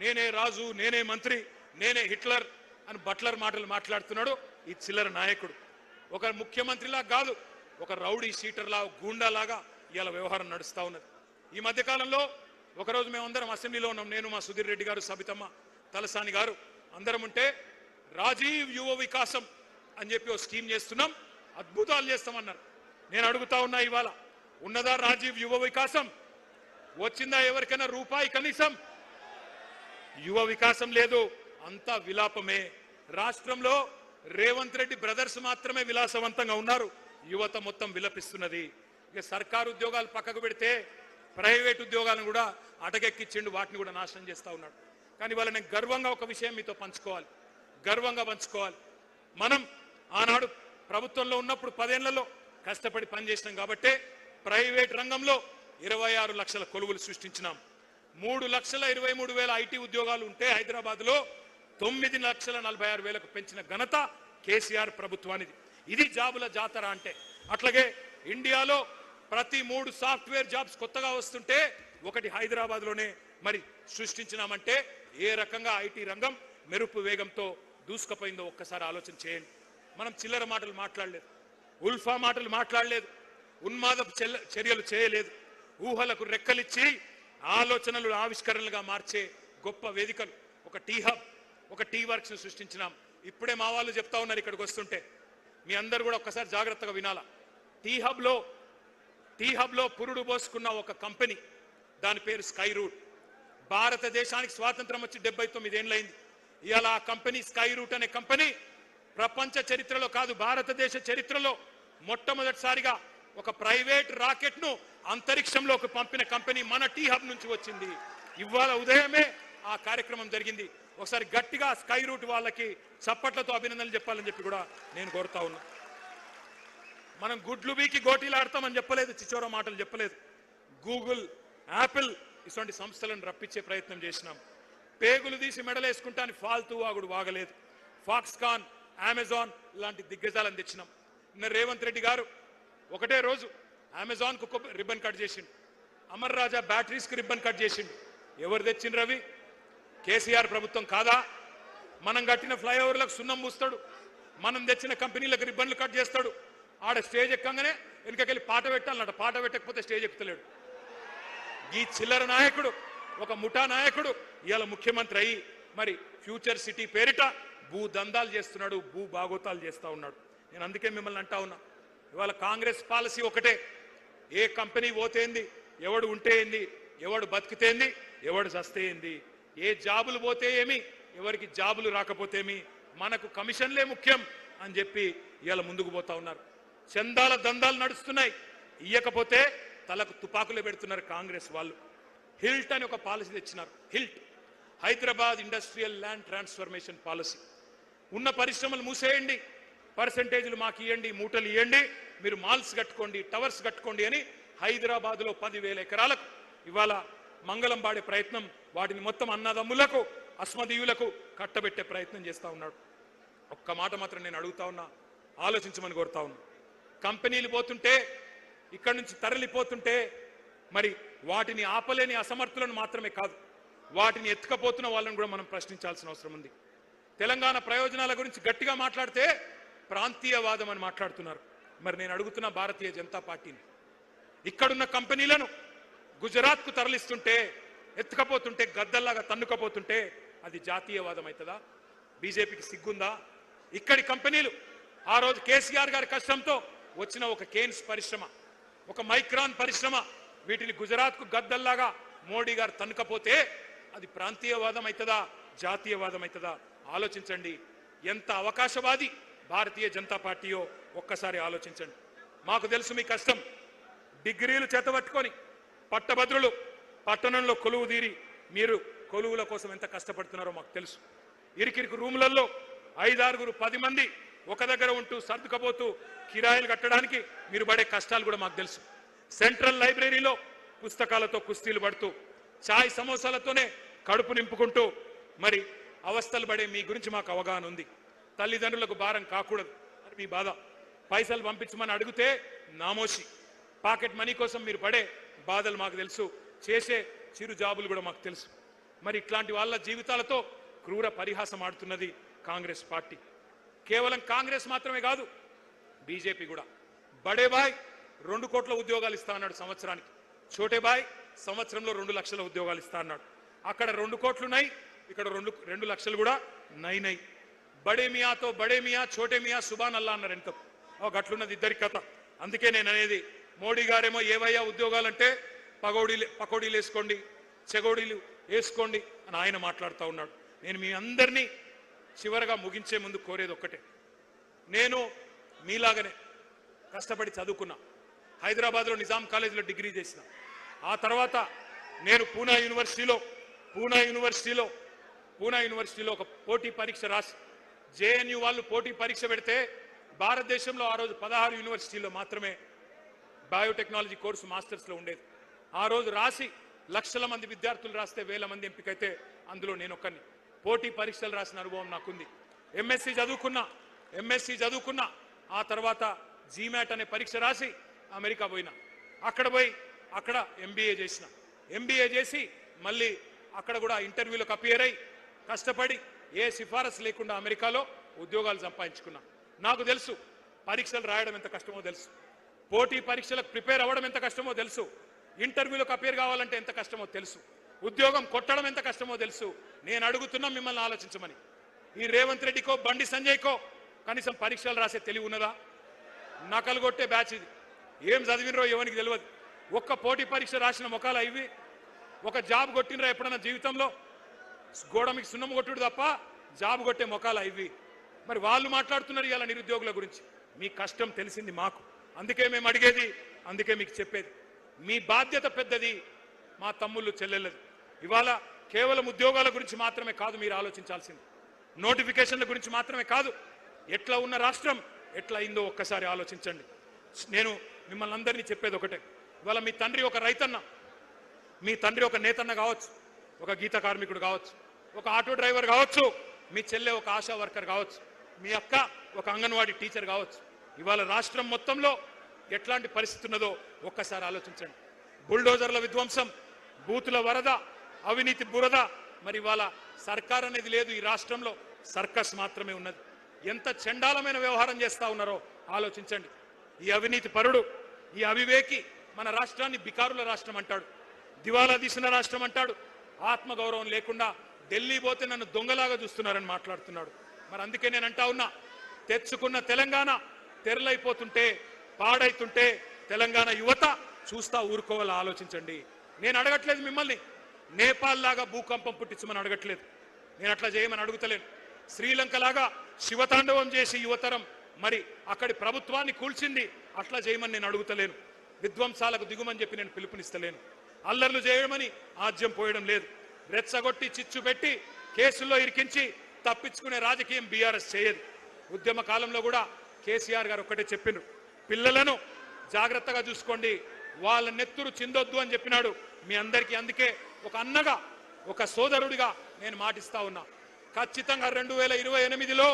నేనే రాజు, నేనే మంత్రి, నేనే హిట్లర్ అని బట్లర్ మాటలు మాట్లాడుతున్నాడు ఈ చిల్లర నాయకుడు. ఒక ముఖ్యమంత్రిలా కాదు, ఒక రౌడీ షీటర్లా, గూండాలాగా ఇవాళ వ్యవహారం నడుస్తూ ఉన్నది. ఈ మధ్యకాలంలో ఒకరోజు మేమందరం అసెంబ్లీలో ఉన్నాం, నేను, మా సుధీర్ రెడ్డి గారు, సబితమ్మ, తలసాని గారు అందరం ఉంటే, రాజీవ్ యువ వికాసం అని చెప్పి ఒక స్కీమ్ చేస్తున్నాం, అద్భుతాలు చేస్తామన్నారు. నేను అడుగుతా ఉన్నా, ఇవాళ ఉన్నదా రాజీవ్ యువ వికాసం? వచ్చిందా ఎవరికైనా రూపాయి కనీసం? యువ వికాసం లేదు, అంతా విలాపమే. రాష్ట్రంలో రేవంత్ రెడ్డి బ్రదర్స్ మాత్రమే విలాసవంతంగా ఉన్నారు, యువత మొత్తం విలపిస్తున్నది. ఇక సర్కారు ఉద్యోగాలు పక్కకు పెడితే ప్రైవేట్ ఉద్యోగాలను కూడా అటకెక్కించిండు, వాటిని కూడా నాశనం చేస్తా ఉన్నాడు. కానీ వాళ్ళని గర్వంగా ఒక విషయం మీతో పంచుకోవాలి, గర్వంగా పంచుకోవాలి. మనం ఆనాడు ప్రభుత్వంలో ఉన్నప్పుడు 10 ఏళ్లలో కష్టపడి పనిచేసినాం కాబట్టే ప్రైవేట్ రంగంలో 26 లక్షల కొలువులు సృష్టించినాం. 3,23,000 ఐటీ ఉద్యోగాలు ఉంటే హైదరాబాద్లో 9,46,000 పెంచిన ఘనత కేసీఆర్ ప్రభుత్వానిది. ఇది జాబుల జాతర అంటే. అట్లాగే ఇండియాలో ప్రతి 3 సాఫ్ట్వేర్ జాబ్స్ కొత్తగా వస్తుంటే ఒకటి హైదరాబాద్లోనే మరి సృష్టించినామంటే ఏ రకంగా ఐటీ రంగం మెరుపు వేగంతో దూసుకుపోయిందో ఒక్కసారి ఆలోచన చేయండి. మనం చిల్లర మాటలు మాట్లాడలేదు, ఉల్ఫా మాటలు మాట్లాడలేదు, ఉన్మాదపు చర్యలు చేయలేదు, ఊహలకు రెక్కలిచ్చి ఆలోచనలు ఆవిష్కరణలుగా మార్చే గొప్ప వేదికలు, ఒక టీ హబ్, ఒక టీ వర్క్స్ సృష్టించినాం. ఇప్పుడే మా వాళ్ళు చెప్తా ఉన్నారు ఇక్కడికి వస్తుంటే, మీ అందరు కూడా ఒక్కసారి జాగ్రత్తగా వినాలా. టీ హబ్లో పురుడు పోసుకున్న ఒక కంపెనీ, దాని పేరు స్కై రూట్. భారతదేశానికి స్వాతంత్రం వచ్చి 79 ఏళ్ళైంది. ఇవాళ ఆ కంపెనీ స్కై రూట్ అనే కంపెనీ ప్రపంచ చరిత్రలో కాదు, భారతదేశ చరిత్రలో మొట్టమొదటిసారిగా ఒక ప్రైవేట్ రాకెట్ ను అంతరిక్షంలోకి పంపిన కంపెనీ మన టీ హబ్ నుంచి వచ్చింది. ఇవాళ ఉదయమే ఆ కార్యక్రమం జరిగింది. ఒకసారి గట్టిగా స్కై రూట్ వాళ్ళకి చప్పట్లతో అభినందనలు చెప్పాలని చెప్పి కూడా నేను కోరుతా ఉన్నా. మనం గుడ్లు బీకి గోటీలు ఆడతామని చెప్పలేదు, చిచోర మాటలు చెప్పలేదు. గూగుల్, యాపిల్ ఇటువంటి సంస్థలను రప్పించే ప్రయత్నం చేసినాం. పేగులు తీసి మెడలేసుకుంటా అని ఫాల్తూ వాగుడు వాగలేదు. ఫాక్స్కాన్, అమెజాన్ లాంటి దిగ్గజాలను తెచ్చినాం. నిన్న రేవంత్ రెడ్డి గారు ఒకటే రోజు అమెజాన్కు రిబ్బన్ కట్ చేసిండు, అమర్ రాజా బ్యాటరీస్కి రిబ్బన్ కట్ చేసిండు. ఎవరు తెచ్చిండ్రు రవి? కేసీఆర్ ప్రభుత్వం కాదా? మనం కట్టిన ఫ్లైఓవర్లకు సున్నం పూస్తాడు, మనం తెచ్చిన కంపెనీలకు రిబ్బన్లు కట్ చేస్తాడు. ఆడ స్టేజ్ ఎక్కగానే వెనుకకెళ్ళి పాట పెట్టాలన్నట, పాట పెట్టకపోతే స్టేజ్ ఎక్కుతలేడు. ఈ చిల్లర నాయకుడు, ఒక ముఠా నాయకుడు ఇవాళ ముఖ్యమంత్రి అయ్యి మరి ఫ్యూచర్ సిటీ పేరిట భూ దందాలు చేస్తున్నాడు, భూ బాగోతాలు చేస్తూ ఉన్నాడు. నేను అందుకే మిమ్మల్ని అంటా ఉన్నా, ఇవాళ కాంగ్రెస్ పాలసీ ఒకటే, ఏ కంపెనీ పోతేంది, ఎవడు ఉంటే ఏంది, ఎవడు బతికితేంది, ఎవడు చస్తేంది, ఏ జాబులు పోతే ఏమి, ఎవరికి జాబులు రాకపోతేమి, మనకు కమిషన్లే ముఖ్యం అని చెప్పి ఇవాళ ముందుకు పోతా ఉన్నారు. చందాల దందాలు నడుస్తున్నాయి. ఇయ్యకపోతే తలకు తుపాకులు పెడుతున్నారు కాంగ్రెస్ వాళ్ళు. హిల్ట్ అని ఒక పాలసీ తెచ్చినారు. HILT, Hyderabad industrial land transformation policy. ఉన్న పరిశ్రమలు మూసేయండి, పర్సెంటేజ్లు మాకు ఇవ్వండి, మూటలు ఇవ్వండి, మీరు మాల్స్ కట్టుకోండి, టవర్స్ కట్టుకోండి అని హైదరాబాద్లో 10,000 ఎకరాలకు ఇవాళ మంగళం పాడే ప్రయత్నం, వాటిని మొత్తం అన్నదమ్ములకు అస్మదీయులకు కట్టబెట్టే ప్రయత్నం చేస్తూ ఉన్నాడు. ఒక్క మాట మాత్రం నేను అడుగుతా ఉన్నా, ఆలోచించమని కోరుతా ఉన్నా. కంపెనీలు పోతుంటే, ఇక్కడి నుంచి తరలిపోతుంటే మరి వాటిని ఆపలేని అసమర్థులను మాత్రమే కాదు, వాటిని ఎత్తుకపోతున్న వాళ్ళని కూడా మనం ప్రశ్నించాల్సిన అవసరం ఉంది. తెలంగాణ ప్రయోజనాల గురించి గట్టిగా మాట్లాడితే ప్రాంతీయవాదం అని మాట్లాడుతున్నారు. మరి నేను అడుగుతున్న భారతీయ జనతా పార్టీని, ఇక్కడున్న కంపెనీలను గుజరాత్కు తరలిస్తుంటే, ఎత్తుకపోతుంటే, గద్దల్లాగా తన్నుకపోతుంటే అది జాతీయవాదం అవుతుందా? బీజేపీకి సిగ్గుందా? ఇక్కడి కంపెనీలు ఆ రోజు కేసీఆర్ గారి కష్టంతో వచ్చిన ఒక కేన్స్ పరిశ్రమ, ఒక మైక్రాన్ పరిశ్రమ, వీటిని గుజరాత్కు గద్దల్లాగా మోడీ గారు తన్నుకపోతే అది ప్రాంతీయవాదం అవుతుందా, జాతీయవాదం అవుతుందా? ఆలోచించండి. ఎంత అవకాశవాది భారతీయ జనతా పార్టీయో ఒక్కసారి ఆలోచించండి. మాకు తెలుసు మీ కష్టం. డిగ్రీలు చేతబట్టుకొని పట్టభద్రులు పట్టణంలో కొలువు తీరి మీరు కొలువుల కోసం ఎంత కష్టపడుతున్నారో మాకు తెలుసు. ఇరికిరికి రూములలో 5-6, 10 మంది ఒక దగ్గర ఉంటూ సర్దుకపోతూ కిరాయిలు కట్టడానికి మీరు పడే కష్టాలు కూడా మాకు తెలుసు. సెంట్రల్ లైబ్రరీలో పుస్తకాలతో కుస్తీలు పడుతూ చాయ్ సమోసాలతోనే కడుపు నింపుకుంటూ మరి అవస్థలు పడే మీ గురించి మాకు అవగాహన ఉంది. తల్లిదండ్రులకు భారం కాకూడదు అని మీ బాధ. పైసలు పంపించమని అడిగితే నామోషి. పాకెట్ మనీ కోసం మీరు పడే బాధలు మాకు తెలుసు. చేసే చిరు జాబులు కూడా మాకు తెలుసు. మరి ఇట్లాంటి వాళ్ళ జీవితాలతో క్రూర పరిహాసం ఆడుతున్నది కాంగ్రెస్ పార్టీ. కేవలం కాంగ్రెస్ మాత్రమే కాదు, బీజేపీ కూడా. బడే బాయ్ 2 కోట్ల ఉద్యోగాలు ఇస్తా అన్నాడు సంవత్సరానికి. చోటే బాయ్ సంవత్సరంలో 2 లక్షల ఉద్యోగాలు ఇస్తా అన్నాడు. అక్కడ 2 కోట్లున్నాయి, ఇక్కడ 2 లక్షలు కూడా నై. బడే మియాతో బడే మియా, చోటే మియా, సుబాన్ అల్లా అన్నారు. ఎంత గట్లున్నది ఇద్దరి కథ. అందుకే నేను అనేది, మోడీ గారేమో ఏవయ్యా ఉద్యోగాలంటే పకోడీలు వేసుకోండి, చెగోడీలు వేసుకోండి అని ఆయన మాట్లాడుతూ ఉన్నాడు. నేను మీ అందరినీ చివరగా ముగించే ముందు కోరేది ఒక్కటే. నేను మీలాగనే కష్టపడి చదువుకున్నా. హైదరాబాద్లో నిజాం కాలేజీలో డిగ్రీ చేసిన. ఆ తర్వాత నేను పూనా యూనివర్సిటీలో ఒక పోటీ పరీక్ష రాసి, జేఎన్యూ వాళ్ళు పోటీ పరీక్ష పెడితే భారతదేశంలో ఆ రోజు 16 యూనివర్సిటీల్లో మాత్రమే బయోటెక్నాలజీ కోర్సు మాస్టర్స్లో ఉండేది. ఆ రోజు రాసి లక్షల మంది విద్యార్థులు రాస్తే 1000 మంది ఎంపికైతే అందులో నేను ఒక్కరిని. పోటీ పరీక్షలు రాసిన అనుభవం నాకుంది. ఎంఎస్సి చదువుకున్నా. ఆ తర్వాత జీమాట్ అనే పరీక్ష రాసి అమెరికా పోయినా. అక్కడ ఎంబీఏ చేసి మళ్ళీ అక్కడ కూడా ఇంటర్వ్యూలకు అపియర్ అయ్యి కష్టపడి ఏ సిఫారసు లేకుండా అమెరికాలో ఉద్యోగాలు సంపాదించుకున్నా. నాకు తెలుసు పరీక్షలు రాయడం ఎంత కష్టమో తెలుసు, పోటీ పరీక్షలకు ప్రిపేర్ అవ్వడం ఎంత కష్టమో తెలుసు, ఇంటర్వ్యూలకు అపియర్ కావాలంటే ఎంత కష్టమో తెలుసు, ఉద్యోగం కొట్టడం ఎంత కష్టమో తెలుసు. నేను అడుగుతున్నా మిమ్మల్ని ఆలోచించమని. ఈ రేవంత్ రెడ్డికో బండి సంజయ్కో కనీసం పరీక్షలు రాసే తెలివి ఉన్నదా? నకలు కొట్టే బ్యాచ్ ఇది. ఏం చదివినరో ఎవరికి తెలియదు. ఒక్క పోటీ పరీక్ష రాసిన మొఖాలు ఇవి. ఒక జాబ్ కొట్టినరా ఎప్పుడన్నా జీవితంలో? గోడ మీకు సున్నం కొట్టుడు తప్ప జాబ్ కొట్టే మొఖాలు ఇవి. మరి వాళ్ళు మాట్లాడుతున్నారు ఇలా నిరుద్యోగుల గురించి. మీ కష్టం తెలిసింది మాకు, అందుకే మేము అడిగేది, అందుకే మీకు చెప్పేది. మీ బాధ్యత పెద్దది, మా తమ్ముళ్ళు చెల్లెళ్ళది. ఇవాళ కేవలం ఉద్యోగాల గురించి మాత్రమే కాదు మీరు ఆలోచించాల్సింది, నోటిఫికేషన్ల గురించి మాత్రమే కాదు. ఎట్లా ఉన్న రాష్ట్రం ఎట్లా అయిందో ఒక్కసారి ఆలోచించండి. నేను మిమ్మల్ని అందరినీ చెప్పేది ఒకటే, ఇవాళ మీ తండ్రి ఒక రైతన్న, మీ తండ్రి ఒక నేతన్న కావచ్చు, ఒక గీత కార్మికుడు కావచ్చు, ఒక ఆటో డ్రైవర్ కావచ్చు, మీ చెల్లె ఒక ఆశా వర్కర్ కావచ్చు, మీ అక్క ఒక అంగన్వాడీ టీచర్ కావచ్చు. ఇవాళ రాష్ట్రం మొత్తంలో ఎట్లాంటి పరిస్థితి ఉన్నదో ఒక్కసారి ఆలోచించండి. బుల్డోజర్ల విధ్వంసం, బూతుల వరద, అవినీతి బురద. మరి ఇవాళ సర్కార్ అనేది లేదు ఈ రాష్ట్రంలో, సర్కస్ మాత్రమే ఉన్నది. ఎంత చండాలమైన వ్యవహారం చేస్తా ఉన్నారో ఆలోచించండి. ఈ అవినీతి పరుడు, ఈ అవివేకి మన రాష్ట్రాన్ని బికారుల రాష్ట్రం అంటాడు, దివాలా తీసిన రాష్ట్రం అంటాడు. ఆత్మగౌరవం లేకుండా ఢిల్లీ పోతే నన్ను దొంగలాగా చూస్తున్నారని మాట్లాడుతున్నాడు. మరి అందుకే నేను అంటా ఉన్నా, తెచ్చుకున్న తెలంగాణ తెరలైపోతుంటే, పాడైతుంటే తెలంగాణ యువత చూస్తా ఊరుకోవాలా ఆలోచించండి. నేను అడగట్లేదు మిమ్మల్ని నేపాల్ లాగా భూకంపం పుట్టించమని అడగట్లేదు, నేను అట్లా చేయమని అడుగుతలేను. శ్రీలంక లాగా శివతాండవం చేసి యువతరం మరి అక్కడి ప్రభుత్వాన్ని కూల్చింది. అట్లా చేయమని నేను అడుగుతలేను. విధ్వంసాలకు దిగుమని చెప్పి నేను పిలుపునిస్తలేను. అల్లర్లు చేయమని ఆజ్యం పోయడం లేదు. రెచ్చగొట్టి చిచ్చు పెట్టి కేసుల్లో ఇరికించి తప్పించుకునే రాజకీయం బీఆర్ఎస్ చేయదు. ఉద్యమ కాలంలో కూడా కేసీఆర్ గారు ఒక్కటే చెప్పిండ్రు, పిల్లలను జాగ్రత్తగా చూసుకోండి, వాళ్ళ నెత్తురు చిందొద్దు అని చెప్పినాడు. మీ అందరికీ అందుకే ఒక అన్నగా ఒక సోదరుడిగా నేను మాటిస్తా ఉన్నా, ఖచ్చితంగా 2028లో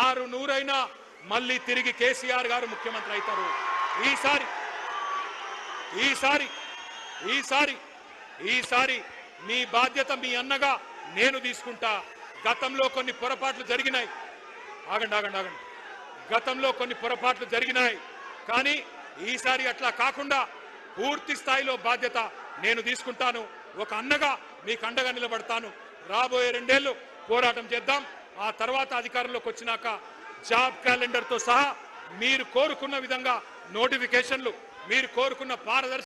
600 అయినా మళ్ళీ తిరిగి కేసీఆర్ గారు ముఖ్యమంత్రి అవుతారు. ఈసారి మీ బాధ్యత మీ అన్నగా నేను తీసుకుంటా. గతంలో కొన్ని పొరపాట్లు జరిగినాయి. ఆగండి. గతంలో కొన్ని పొరపాట్లు జరిగినాయి, కానీ ఈసారి అట్లా కాకుండా పూర్తి స్థాయిలో బాధ్యత నేను తీసుకుంటాను. ఒక అన్నగా మీకు అండగా నిలబడతాను. రాబోయే 2 ఏళ్ళు పోరాటం చేద్దాం. ఆ తర్వాత అధికారంలోకి వచ్చినాక జాబ్ క్యాలెండర్తో సహా మీరు కోరుకున్న విధంగా నోటిఫికేషన్లు, మీరు కోరుకున్న పారదర్శక